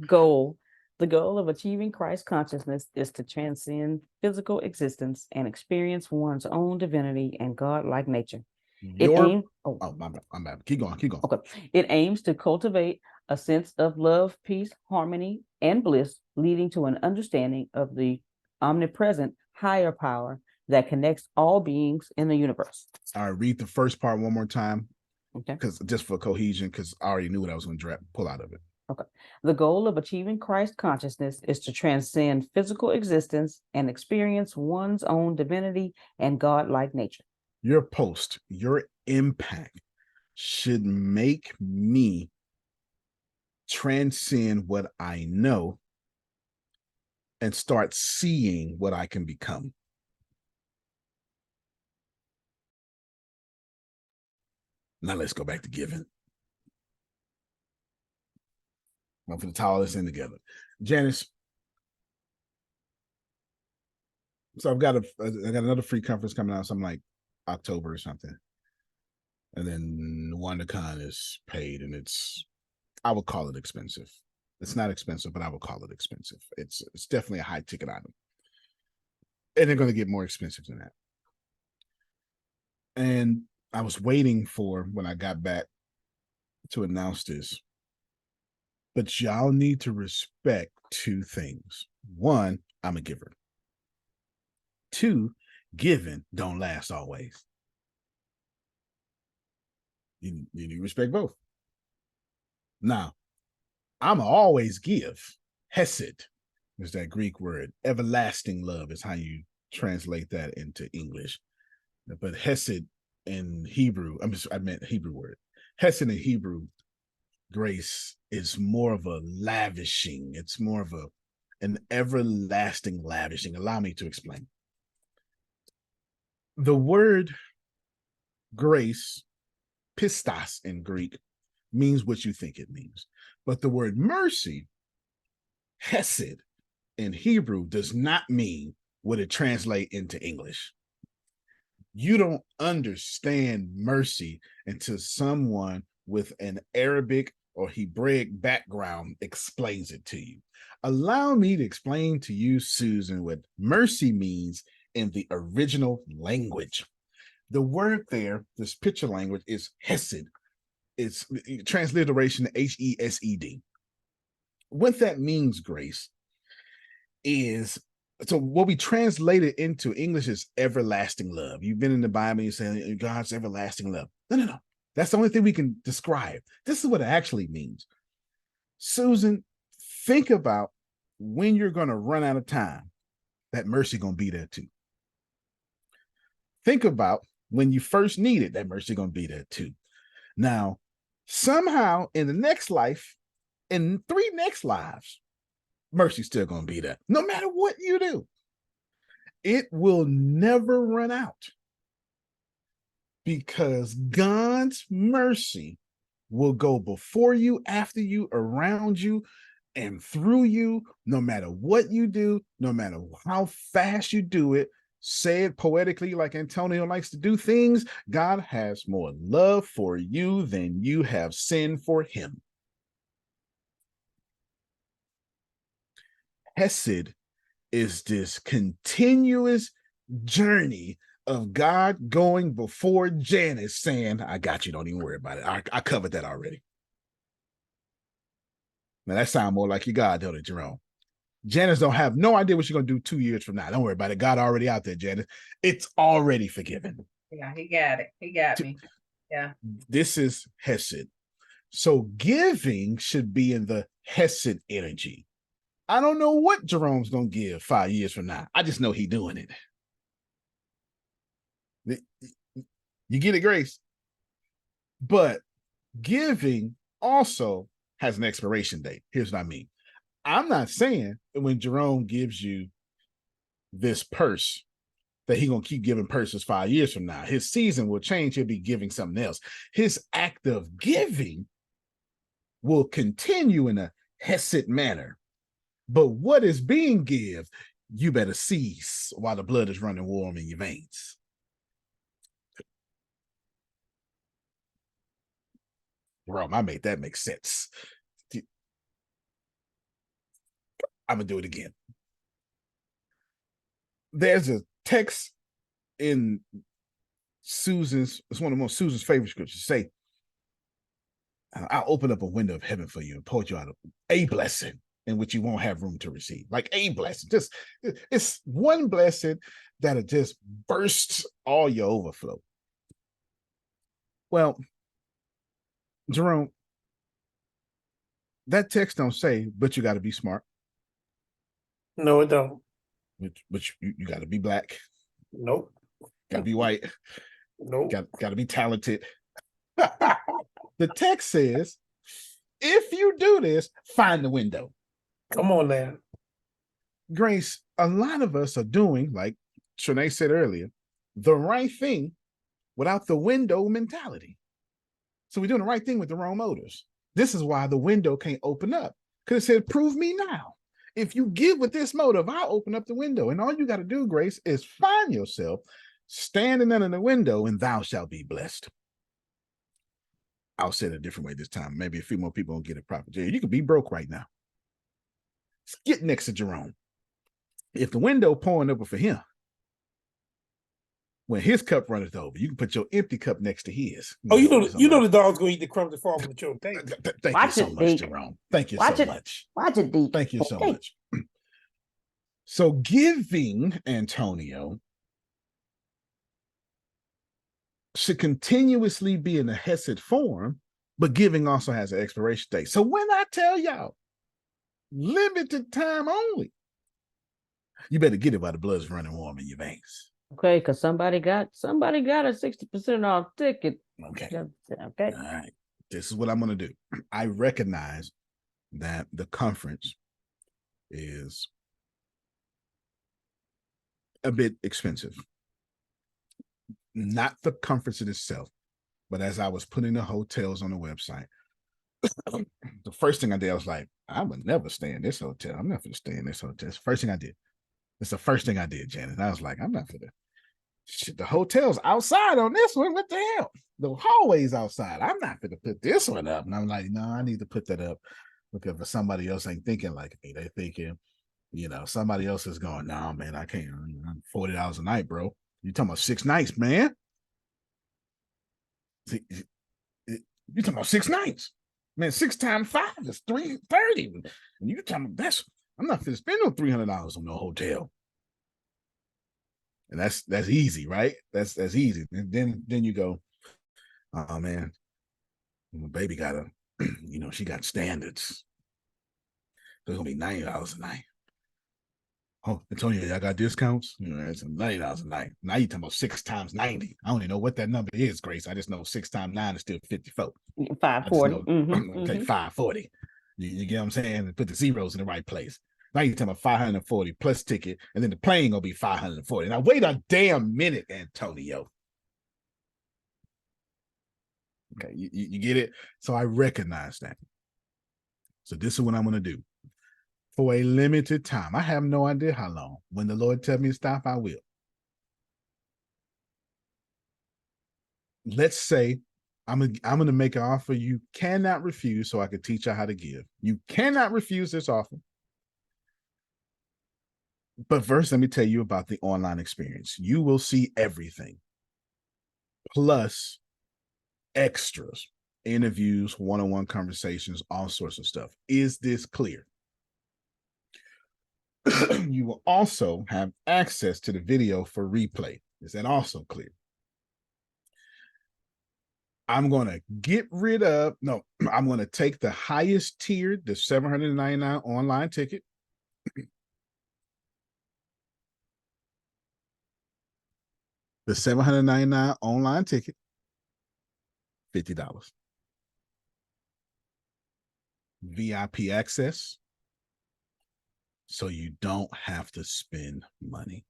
Goal. The goal of achieving Christ consciousness is to transcend physical existence and experience one's own divinity and God-like nature. My bad. Keep going. Okay. It aims to cultivate a sense of love, peace, harmony, and bliss, leading to an understanding of the omnipresent higher power that connects all beings in the universe. All right, read the first part one more time. Okay. Because just for cohesion, because I already knew what I was going to pull out of it. Okay. The goal of achieving Christ consciousness is to transcend physical existence and experience one's own divinity and God-like nature. Your post, your impact should make me transcend what I know and start seeing what I can become. Now let's go back to giving. I'm going to tie all this in together. Janice, so I got another free conference coming out, something like October or something. And then WonderCon is paid, and I would call it expensive. It's not expensive, but I would call it expensive. It's definitely a high ticket item. And they're going to get more expensive than that. And I was waiting for when I got back to announce this. But y'all need to respect 2 things. 1, I'm a giver. 2, giving don't last always. You need to respect both. Now, I'm always give. Hesed is that Greek word. Everlasting love is how you translate that into English. But Hesed in Hebrew, I meant Hebrew word. Hesed in Hebrew, Grace, is more of a lavishing. It's more of an everlasting lavishing. Allow me to explain. The word grace, pistos in Greek, means what you think it means. But the word mercy, hesed, in Hebrew does not mean what it translates into English. You don't understand mercy until someone with an Arabic or Hebraic background explains it to you. Allow me to explain to you, Susan, what mercy means in the original language. The word there, this picture language, is hesed. It's transliteration Hesed. What that means, Grace, is, so what we translated into English is everlasting love. You've been in the Bible, you say God's everlasting love. No. That's the only thing we can describe. This is what it actually means. Susan, think about when you're going to run out of time, that mercy going to be there too. Think about when you first need it, that mercy going to be there too. Now, somehow in the next life, in 3 next lives, mercy's still going to be there, no matter what you do. it will never run out, because God's mercy will go before you, after you, around you, and through you, no matter what you do, no matter how fast you do it. Say it poetically, like Antonio likes to do things. God has more love for you than you have sin for him. Hesed is this continuous journey of God going before Janice saying, I got you, don't even worry about it. I covered that already. Now that sounds more like your God, don't it, Jerome? Janice don't have no idea what you're going to do 2 years from now. Don't worry about it. God already out there, Janice. It's already forgiven. Yeah, he got it. He got me. Yeah. This is Hesed. So giving should be in the Hesed energy. I don't know what Jerome's going to give 5 years from now. I just know he's doing it. You get it, Grace? But giving also has an expiration date. Here's what I mean. I'm not saying that when Jerome gives you this purse that he's going to keep giving purses 5 years from now. His season will change. He'll be giving something else. His act of giving will continue in a Hesed manner. But what is being given, you better cease while the blood is running warm in your veins. Jerome, I made that make sense. I'm going to do it again. There's a text in Susan's, it's one of most Susan's favorite scriptures. Say, I'll open up a window of heaven for you and pour you out a blessing in which you won't have room to receive. Like a blessing. Just, it's one blessing that'll just burst all your overflow. Well, Jerome, that text don't say, but you got to be smart. No, it don't. But you got to be black. Nope. Got to be white. Nope. Got to be talented. The text says, if you do this, find the window. Come on, man. Grace, a lot of us are doing, like Shanae said earlier, the right thing without the window mentality. So we're doing the right thing with the wrong motives. This is why the window can't open up. Because it said, prove me now. If you give with this motive, I'll open up the window. And all you got to do, Grace, is find yourself standing under the window and thou shalt be blessed. I'll say it a different way this time. Maybe a few more people won't get it proper. You could be broke right now. Get next to Jerome. If the window pouring over for him, when his cup runneth over, you can put your empty cup next to his. Oh, you know the dog's gonna eat the crumbs that fall on the your table. Thank you so much, Jerome. Thank you so much. Watch it, Deke. Thank you so much. So giving, Antonio, should continuously be in a Hesed form, but giving also has an expiration date. So when I tell y'all, limited time only, you better get it while the blood's running warm in your veins. Okay, because somebody got a 60% off ticket. Okay. Okay. All right. This is what I'm going to do. I recognize that the conference is a bit expensive. Not the conference in itself, but as I was putting the hotels on the website, the first thing I did, I was like, I would never stay in this hotel. I'm not going to stay in this hotel. It's the first thing I did. It's the first thing I did, Janet. I was like, I'm not going to. Shit, the hotel's outside on this one. What the hell? The hallway's outside. I'm not going to put this one up. And I'm like, no, I need to put that up because if somebody else ain't thinking like me, they're thinking, somebody else is going, no, man, I can't. I'm $40 a night, bro. You talking about 6 nights, man? You talking about 6 nights, man? 6 times 5 is $330. And you talking about that's? I'm not gonna spend no $300 on no hotel. And that's easy, right? That's easy. And then you go, oh man, my baby got she got standards. So it's gonna be $90 a night. Oh, Antonio, y'all got discounts? It's $90 a night. Now you talking about 6 times 90. I don't even know what that number is, Grace. I just know 6 times 9 is still 54. 540. Okay, 540. You get what I'm saying? Put the zeros in the right place. Now you're talking about 540 plus ticket, and then the plane gonna be 540. Now wait a damn minute, Antonio. Okay, you get it? So I recognize that. So this is what I'm gonna do. For a limited time, I have no idea how long. When the Lord tells me to stop, I will. Let's say I'm gonna make an offer you cannot refuse, so I can teach you how to give. You cannot refuse this offer. But first, let me tell you about the online experience. You will see everything, plus extras, interviews, one-on-one conversations, all sorts of stuff. Is this clear? You will also have access to the video for replay. Is that also clear? I'm going to get rid of, no, I'm going to take the highest tier, the $799 online ticket. The $799 online ticket, $50. VIP access, so you don't have to spend money.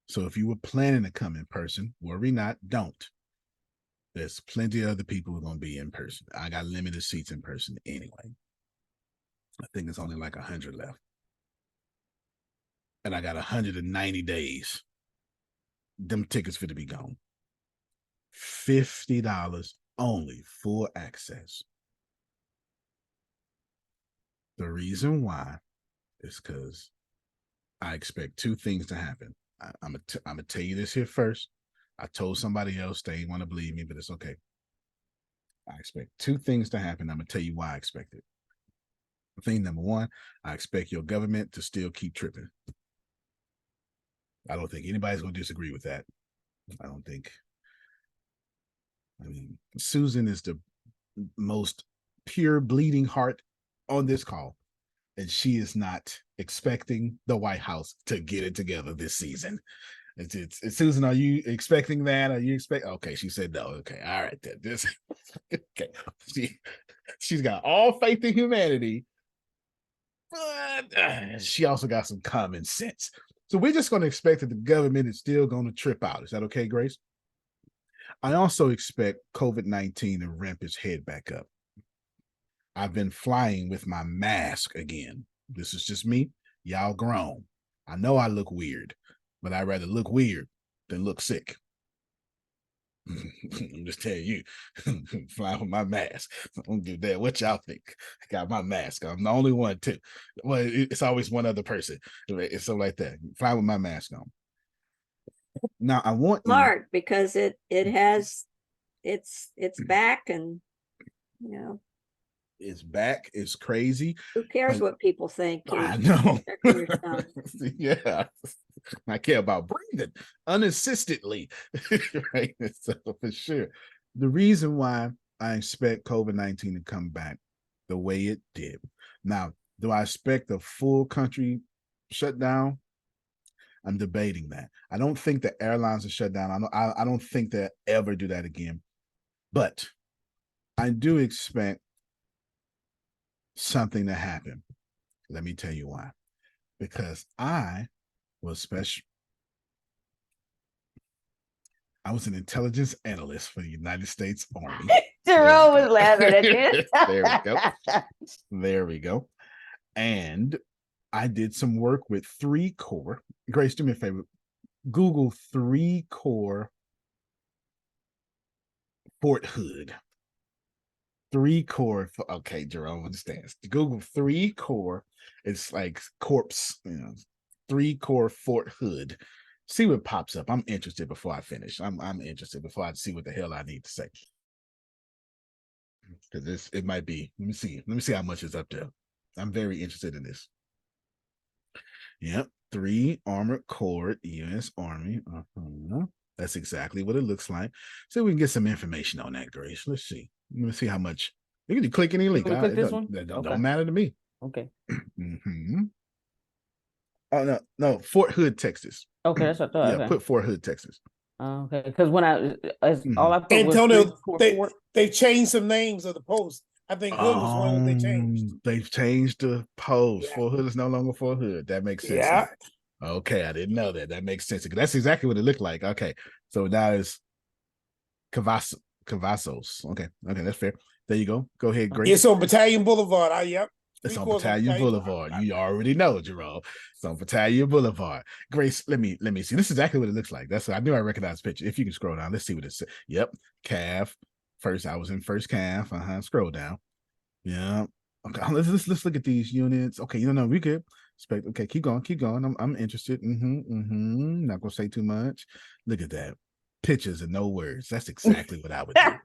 So if you were planning to come in person, worry not, don't. There's plenty of other people who are going to be in person. I got limited seats in person anyway. I think it's only like 100 left. And I got 190 days. Them tickets for to be gone. $50 only, full access. The reason why is because I expect two things to happen. I'm gonna tell you this here first. I told somebody else, they ain't want to believe me, but it's okay. I expect two things to happen. I'm gonna tell you why I expect it. Thing number one, I expect your government to still keep tripping. I don't think anybody's gonna disagree with that. I don't think. I mean, Susan is the most pure bleeding heart on this call, and she is not expecting the White House to get it together this season. It's Susan, are you expecting that? Are you okay, she said no. Okay, all right, then. This okay. She's got all faith in humanity, but she also got some common sense. So we're just going to expect that the government is still going to trip out. Is that okay, Grace? I also expect COVID-19 to ramp its head back up. I've been flying with my mask again. This is just me. Y'all grown. I know I look weird, but I'd rather look weird than look sick. I'm just telling you, flying with my mask. I don't give a damn what y'all think. I got my mask. I'm the only one too. Well, it's always one other person. It's something like that. Fly with my mask on. Now I want smart because it has it's back, and you know it's back. It's crazy. who cares what people think? I know. Yourself. Yeah, I care about breathing unassistedly, right? So for sure, the reason why I expect COVID-19 to come back the way it did. Now, do I expect a full country shutdown? I'm debating that. I don't think the airlines are shut down. I don't think they'll ever do that again. But I do expect something to happen. Let me tell you why. Because I was an intelligence analyst for the United States Army. Jerome was laughing at you. There we go. There we go. And I did some work with 3 Corps. Grace, do me a favor. Google 3 Corps Fort Hood. 3 Corps. Okay, Jerome understands. Google 3 Corps. It's like corpse, 3 Corps Fort Hood. See what pops up. I'm interested before I finish. I'm interested before I see what the hell I need to say. Because it might be. Let me see how much is up there. I'm very interested in this. Yep. 3 Armored Corps, U.S. Army. That's exactly what it looks like. So we can get some information on that, Grace. Let's see. Let me see how much. You can click any link. Click this one? That Okay. don't matter to me. Okay. Oh no, Fort Hood, Texas. Okay, that's what I thought. Yeah, Okay. put Fort Hood, Texas. Okay, because when all I put Antonio, was they changed some names of the post. I think hood was one that they changed. They've changed the pose. Yeah. Full hood is no longer full hood. That makes sense. Yeah. Now. Okay, I didn't know that. That makes sense. That's exactly what it looked like. Okay, so now it's Cavazos. Okay, that's fair. There you go. Go ahead, Grace. It's on Battalion Boulevard. Yep. It's on Battalion Boulevard. You already know, Jerome. It's on Battalion Boulevard. Grace, let me see. This is exactly what it looks like. That's what I knew I recognized the picture. If you can scroll down, let's see what it says. Yep. Calf. First, I was in first calf. Scroll down. Yeah. Okay. Let's look at these units. Okay, no, we good. Okay, keep going. I'm interested. Not gonna say too much. Look at that. Pictures and no words. That's exactly what I would do.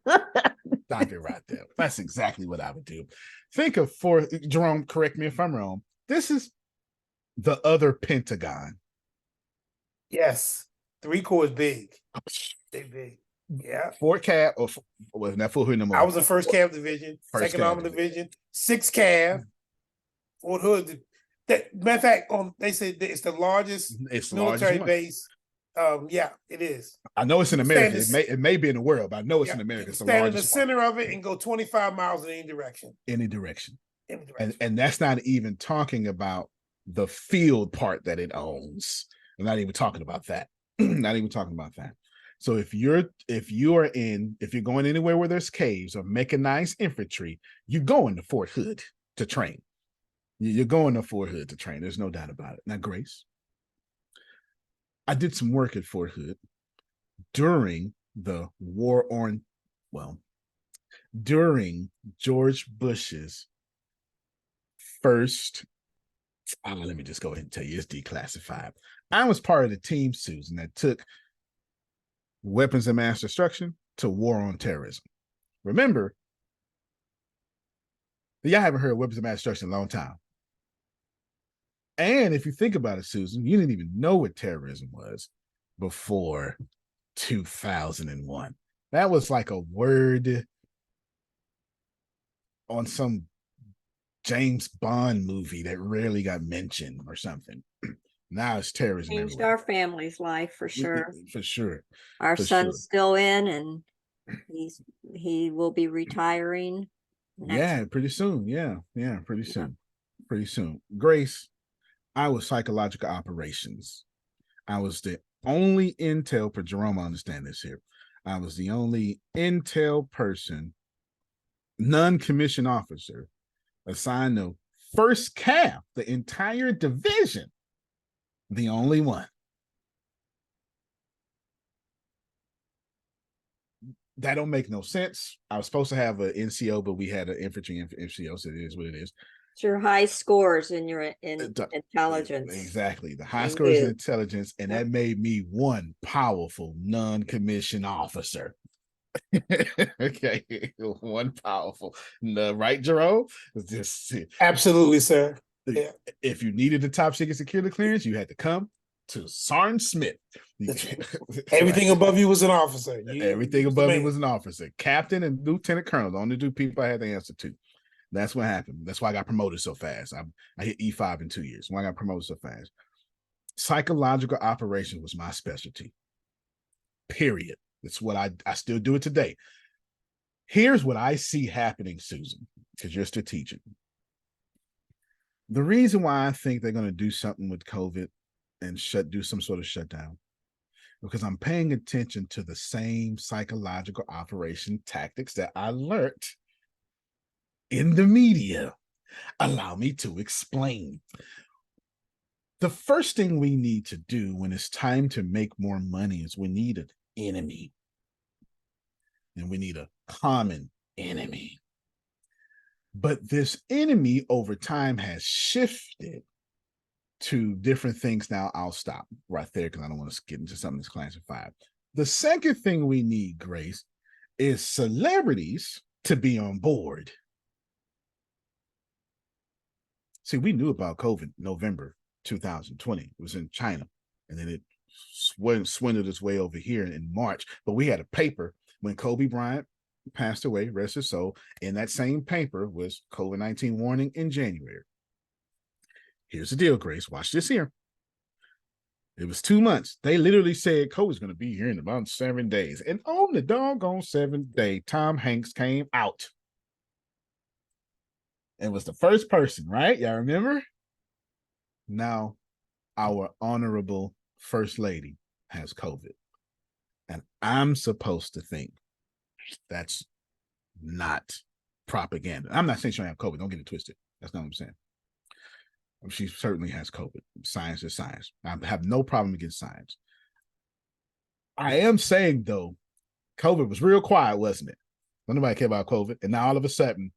Stop it right there. That's exactly what I would do. Think of Jerome, correct me if I'm wrong. This is the other Pentagon. Yes. 3 Corps is big. They big. Yeah. Fort Cav, or was that Fort Hood no more? I was in First Cav Division, Second Armor Division, 6 Cav, Fort Hood. Matter of fact, they said it's the largest military base. Yeah, it is. I know it's in America. It may be in the world, but I know it's in America. It's stand in the center of it and go 25 miles in any direction. Any direction. And that's not even talking about the field part that it owns. I'm not even talking about that. Not even talking about that. So if you're going anywhere where there's caves or mechanized infantry, you're going to Fort Hood to train. You're going to Fort Hood to train. There's no doubt about it. Now, Grace, I did some work at Fort Hood during the during George Bush's first, let me just go ahead and tell you, it's declassified. I was part of the team, Susan, that took weapons of mass destruction to war on terrorism. Remember, y'all haven't heard of weapons of mass destruction in a long time. And if you think about it, Susan, you didn't even know what terrorism was before 2001. That was like a word on some James Bond movie that rarely got mentioned or something. Now it's terrorism. Changed our family's life for sure. For sure. Our son's still in, and he will be retiring. Pretty soon. Pretty soon. Grace, I was psychological operations. I was the only intel, for Jerome, I understand this here. I was the only intel person, non-commissioned officer, assigned to first CAF, the entire division. The only one. That don't make no sense. I was supposed to have an NCO, but we had an infantry NCO, so it is what it is. It's your high scores in your intelligence. Exactly. The high scores in intelligence, and that made me one powerful non-commissioned officer. Okay, one powerful. Right, Jerome? Absolutely, sir. Yeah. If you needed the top secret security clearance, you had to come to Sergeant Smith. Everything above you was an officer. Everything above me was an officer. Captain and lieutenant colonel, the only two people I had to answer to. That's what happened. That's why I got promoted so fast. I hit E5 in 2 years. Why I got promoted so fast. Psychological operation was my specialty. Period. That's what I still do it today. Here's what I see happening, Susan, because you're still teaching. The reason why I think they're going to do something with COVID and do some sort of shutdown, because I'm paying attention to the same psychological operation tactics that I learned in the media. Allow me to explain. The first thing we need to do when it's time to make more money is we need an enemy. And we need a common enemy. But this enemy over time has shifted to different things. Now I'll stop right there because I don't want to get into something that's classified. The second thing we need, Grace, is celebrities to be on board. See, we knew about COVID November 2020. It was in China. And then it swindled its way over here in March. But we had a paper when Kobe Bryant passed away, rest his soul. In that same paper was COVID-19 warning in January. Here's the deal, Grace. Watch this here. It was 2 months. They literally said COVID's going to be here in about 7 days. And on the doggone 7th day, Tom Hanks came out It was the first person, right? Y'all remember? Now, our honorable first lady has COVID. And I'm supposed to think that's not propaganda. I'm not saying she don't have COVID. Don't get it twisted. That's not what I'm saying. She certainly has COVID. Science is science. I have no problem against science. I am saying, though, COVID was real quiet, wasn't it? Nobody cared about COVID. And now all of a sudden,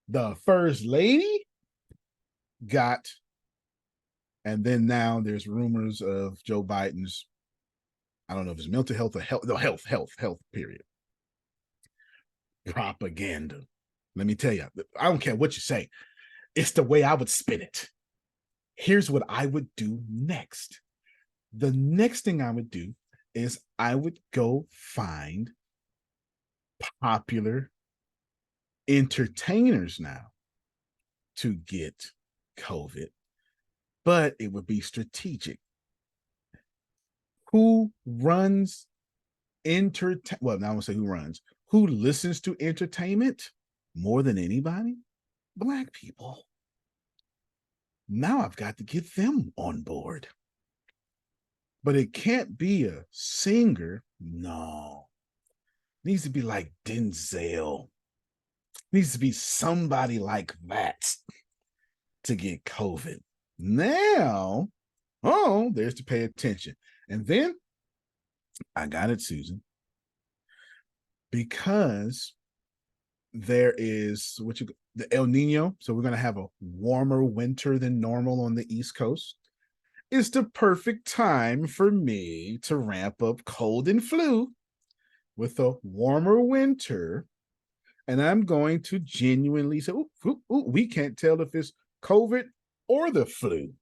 the first lady got, and then now there's rumors of Joe Biden's, I don't know if it's mental health or health, no, health, period. Propaganda. Let me tell you, I don't care what you say. It's the way I would spin it. Here's what I would do next. The next thing I would do is I would go find popular entertainers now to get COVID, but it would be strategic. Who runs well, now I won't say who runs, who listens to entertainment more than anybody? Black people. Now I've got to get them on board. But it can't be a singer. No. It needs to be like Denzel. It needs to be somebody like that to get COVID. Now, oh, there's to pay attention. And then I got it, Susan, because there is the El Nino. So we're going to have a warmer winter than normal on the East Coast. It's the perfect time for me to ramp up cold and flu with a warmer winter. And I'm going to genuinely say, we can't tell if it's COVID or the flu.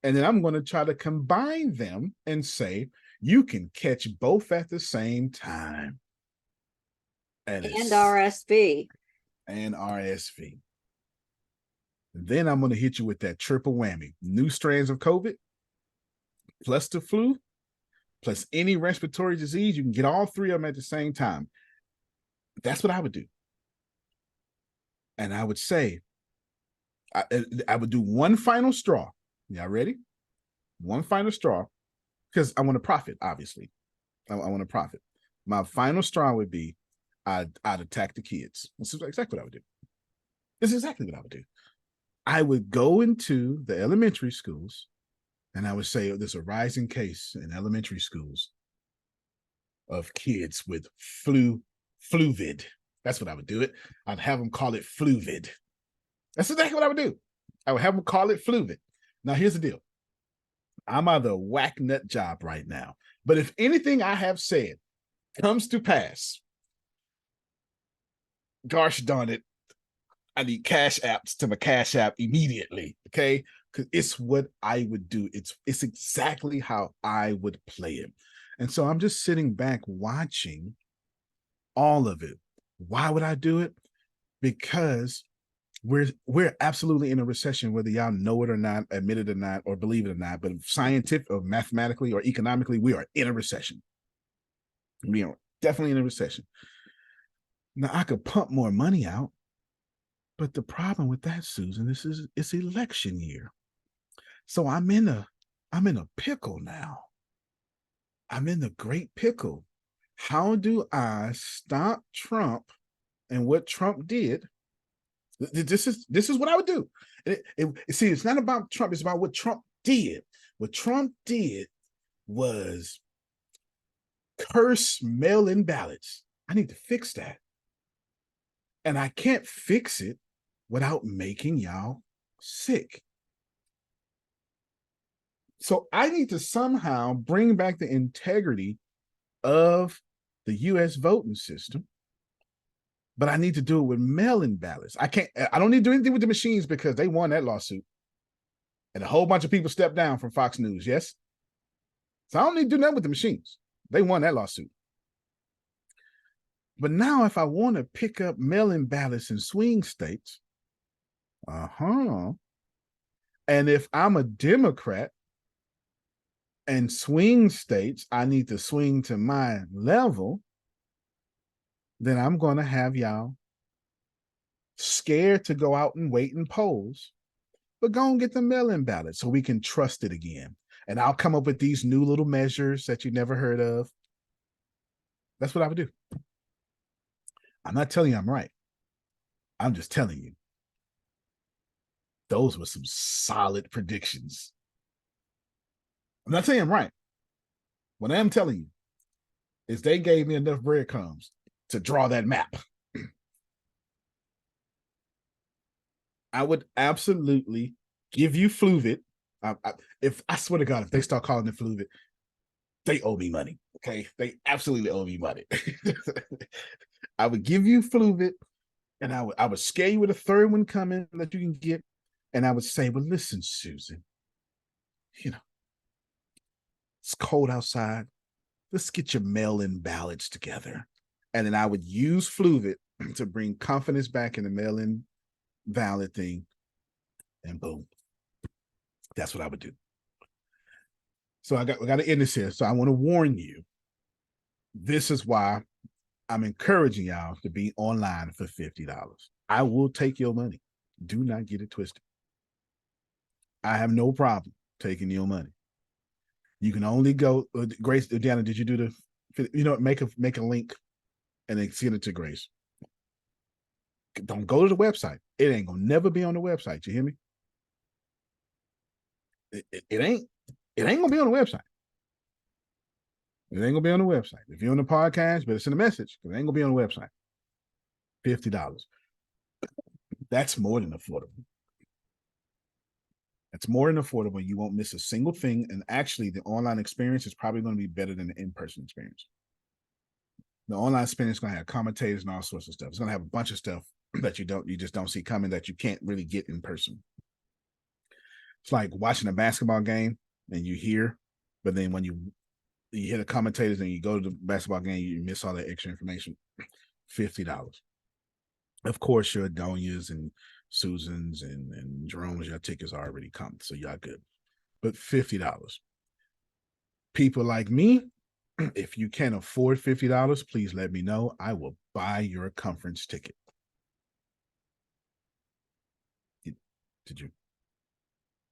And then I'm going to try to combine them and say, you can catch both at the same time. And RSV. And RSV. Then I'm going to hit you with that triple whammy. New strands of COVID, plus the flu, plus any respiratory disease. You can get all three of them at the same time. That's what I would do. And I would say, I would do one final straw. Y'all ready? One final straw, because I want to profit, obviously. I want to profit. My final straw would be, I'd attack the kids. This is exactly what I would do. This is exactly what I would do. I would go into the elementary schools and I would say, there's a rising case in elementary schools of kids with fluvid. That's what I would do it. I'd have them call it fluvid. That's exactly what I would do. I would have them call it fluvid. Now, here's the deal. I'm on the whack nut job right now. But if anything I have said comes to pass, gosh darn it, I need cash apps to my cash app immediately, okay? Because it's what I would do. It's exactly how I would play it. And so I'm just sitting back watching all of it. Why would I do it? Because we're absolutely in a recession, whether y'all know it or not, admit it or not, or believe it or not. But scientific or mathematically or economically, we are in a recession. We are definitely in a recession. Now I could pump more money out, but the problem with that, Susan, it's election year. So I'm in a pickle now. I'm in the great pickle. How do I stop Trump and what Trump did? This is what I would do. See, it's not about Trump. It's about what Trump did. What Trump did was curse mail-in ballots. I need to fix that. And I can't fix it without making y'all sick. So I need to somehow bring back the integrity of the U.S. voting system, but I need to do it with mail-in ballots. I don't need to do anything with the machines because they won that lawsuit. And a whole bunch of people stepped down from Fox News, yes? So I don't need to do nothing with the machines. They won that lawsuit. But now if I want to pick up mail-in ballots in swing states, and if I'm a Democrat and swing states, I need to swing to my level, then I'm going to have y'all scared to go out and wait and polls, but go and get the mail-in ballot so we can trust it again. And I'll come up with these new little measures that you never heard of. That's what I would do. I'm not telling you I'm right. I'm just telling you. Those were some solid predictions. I'm not saying I'm right. What I am telling you is they gave me enough breadcrumbs to draw that map. I would absolutely give you Fluvit. If I swear to God, if they start calling it Fluvit, they owe me money. Okay, they absolutely owe me money. I would give you Fluvit, and I would scare you with a third one coming that you can get, and I would say, "Well, listen, Susan, you know, it's cold outside. Let's get your mail-in ballots together." And then I would use Fluvit to bring confidence back in the mail-in ballot thing, and boom. That's what I would do. So we got to end this here. So I want to warn you. This is why I'm encouraging y'all to be online for $50. I will take your money. Do not get it twisted. I have no problem taking your money. You can only go. Grace, Deanna, did you do the? Make a link, and then send it to Grace. Don't go to the website. It ain't gonna never be on the website. You hear me? It ain't gonna be on the website. It ain't gonna be on the website. If you're on the podcast, better send a message because it ain't gonna be on the website. $50. That's more than affordable. That's more than affordable. You won't miss a single thing. And actually, the online experience is probably going to be better than the in-person experience. The online experience is going to have commentators and all sorts of stuff. It's going to have a bunch of stuff that you just don't see coming that you can't really get in person. It's like watching a basketball game and you hear, but then when you hear the commentators and you go to the basketball game, you miss all that extra information. $50. Of course, your Adonias and Susans and Jerome's, your tickets are already come, so y'all good. But $50. People like me, if you can't afford $50, please let me know. I will buy your conference ticket. Did you?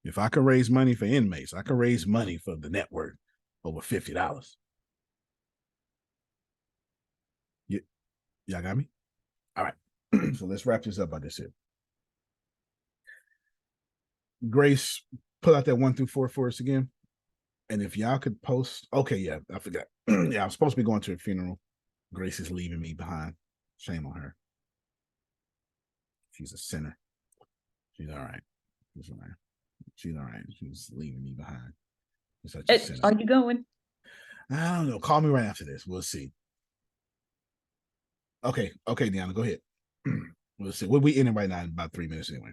If I can raise money for inmates, I can raise money for the network over $50. Y'all got me? All right. So let's wrap this up by this here. Grace, pull out that 1 through 4 for us again. And if y'all could post, okay, yeah, I forgot. Yeah, I was supposed to be going to a funeral. Grace is leaving me behind. Shame on her. She's a sinner. She's all right. She's all right. She's all right. She's leaving me behind. Such a sinner. Are you going? I don't know. Call me right after this. We'll see. Okay, Deanna, go ahead. We'll see. We'll be in it right now in about 3 minutes anyway.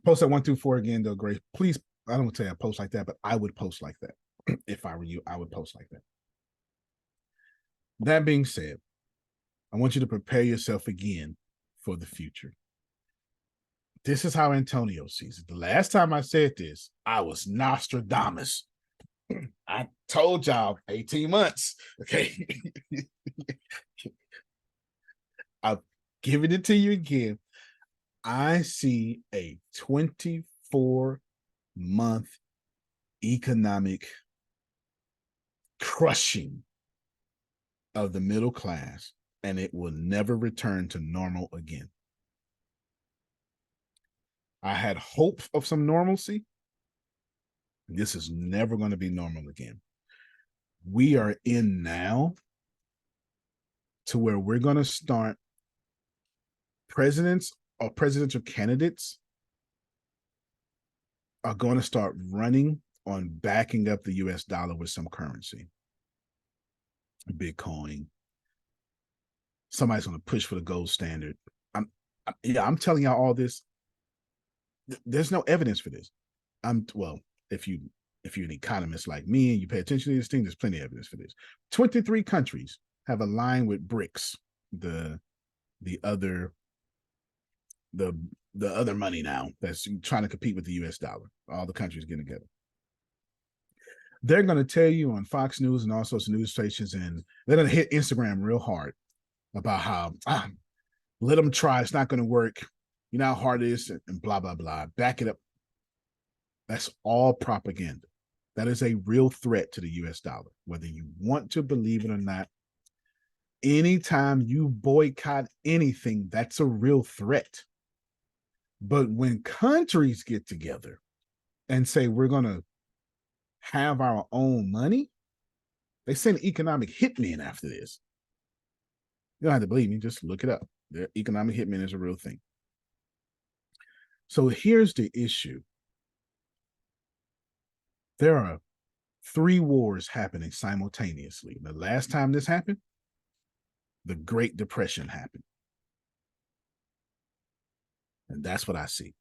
Post that 1 through 4 again, though, Grace. Please, I don't want to say I post like that, but I would post like that. If I were you, I would post like that. That being said, I want you to prepare yourself again for the future. This is how Antonio sees it. The last time I said this, I was Nostradamus. I told y'all 18 months. Okay. I've given it to you again. I see a 24-month economic crushing of the middle class, and it will never return to normal again. I had hope of some normalcy. This is never going to be normal again. We are in now to where we're going to start presidents or presidential candidates are going to start running on backing up the US dollar with some currency. Bitcoin. Somebody's going to push for the gold standard. I'm telling y'all all this. There's no evidence for this. If you're an economist like me and you pay attention to this thing, there's plenty of evidence for this. 23 countries have aligned with BRICS, the other money now that's trying to compete with the US dollar. All the countries getting together. They're going to tell you on Fox News and all sorts of news stations, and they're going to hit Instagram real hard about how Let them try. It's not going to work. You know how hard it is, and blah, blah, blah. Back it up. That's all propaganda. That is a real threat to the US dollar, whether you want to believe it or not. Anytime you boycott anything, that's a real threat. But when countries get together and say, we're going to have our own money, they send economic hitmen after this. You don't have to believe me, just look it up. The economic hitman is a real thing. So here's the issue. There are 3 wars happening simultaneously. The last time this happened, the Great Depression happened. And that's what I see.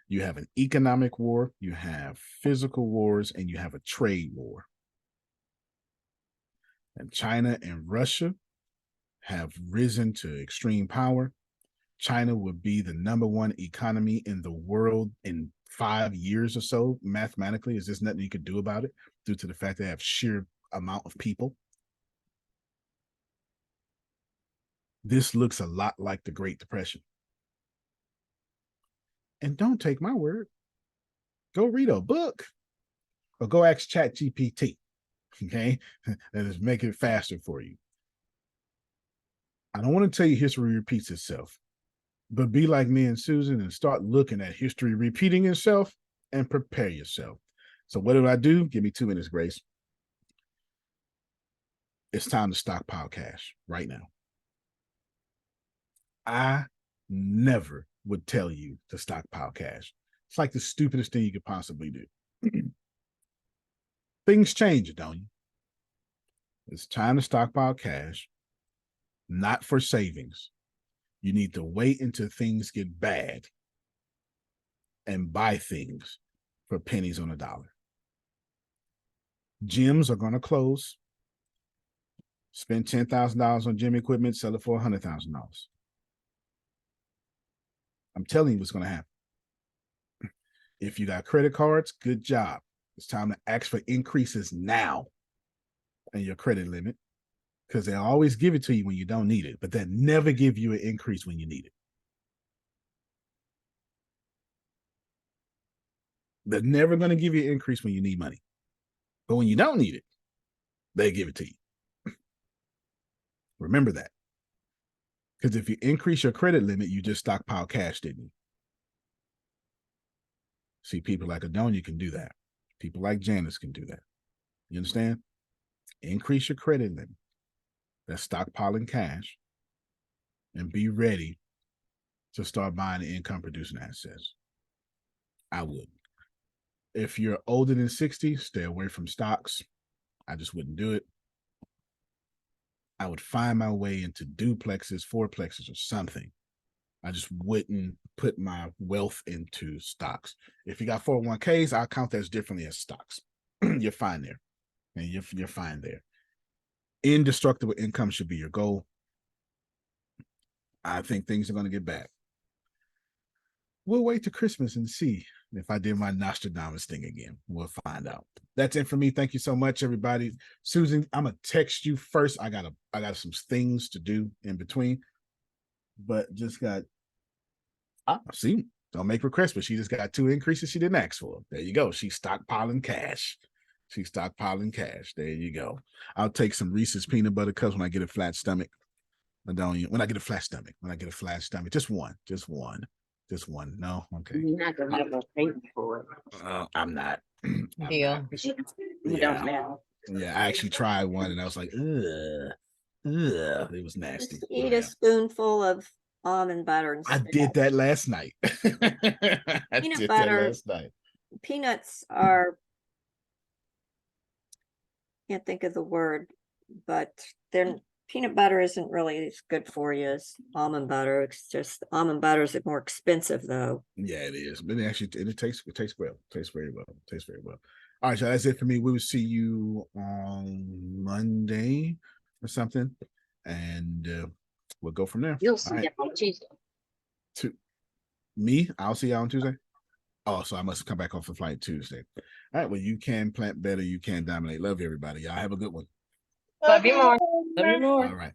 You have an economic war, you have physical wars, and you have a trade war. And China and Russia have risen to extreme power. China would be the #1 economy in the world in 5 years or so, mathematically. Is there's nothing you could do about it due to the fact they have sheer amount of people. This looks a lot like the Great Depression. And don't take my word. Go read a book or go ask ChatGPT. Okay? That is making it faster for you. I don't want to tell you history repeats itself, but be like me and Susan and start looking at history repeating itself and prepare yourself. So what do I do? Give me 2 minutes, Grace. It's time to stockpile cash right now. I never would tell you to stockpile cash. It's like the stupidest thing you could possibly do. Things change, don't you? It's time to stockpile cash, not for savings. You need to wait until things get bad and buy things for pennies on a dollar. Gyms are going to close. Spend $10,000 on gym equipment, sell it for $100,000. I'm telling you what's going to happen. If you got credit cards, good job. It's time to ask for increases now in your credit limit, because they always give it to you when you don't need it, but they never give you an increase when you need it. They're never going to give you an increase when you need money. But when you don't need it, they give it to you. Remember that. Because if you increase your credit limit, you just stockpile cash, didn't you? See, people like Adonia can do that. People like Janice can do that. You understand? Increase your credit limit. That's stockpiling cash. And be ready to start buying income producing assets. I would. If you're older than 60, stay away from stocks. I just wouldn't do it. I would find my way into duplexes, fourplexes, or something. I just wouldn't put my wealth into stocks. If you got 401ks, I'll count that as differently as stocks. You're fine there. And you're fine there. Indestructible income should be your goal. I think things are going to get bad. We'll wait to Christmas and see if I did my Nostradamus thing again. We'll find out. That's it for me. Thank you so much, everybody. Susan, I'm gonna text you first. I got some things to do in between, but just got see, don't make requests, but she just got 2 increases she didn't ask for. There you go. She's stockpiling cash. She's stockpiling cash. There you go. I'll take some Reese's peanut butter cups when I get a flat stomach. When I get a flat stomach, just one. No, okay. You're not gonna have no paper for it. I'm not. Deal. You don't know. Yeah, I actually tried one and I was like, ugh, it was nasty. Just eat a spoonful of almond butter. And I did that last night. Peanut butter. Peanuts are, can't think of the word, but peanut butter isn't really as good for you as almond butter. It's just almond butter is more expensive though. Yeah, it is. But it tastes well. Tastes very well. All right, so that's it for me. We will see you on Monday or something. And we'll go from there. You'll see it on Tuesday. Me? I'll see you on Tuesday. Oh, so I must come back off the flight Tuesday. All right, well, you can plant better. You can dominate. Love you, everybody. Y'all have a good one. Love you more. Love you more. All right.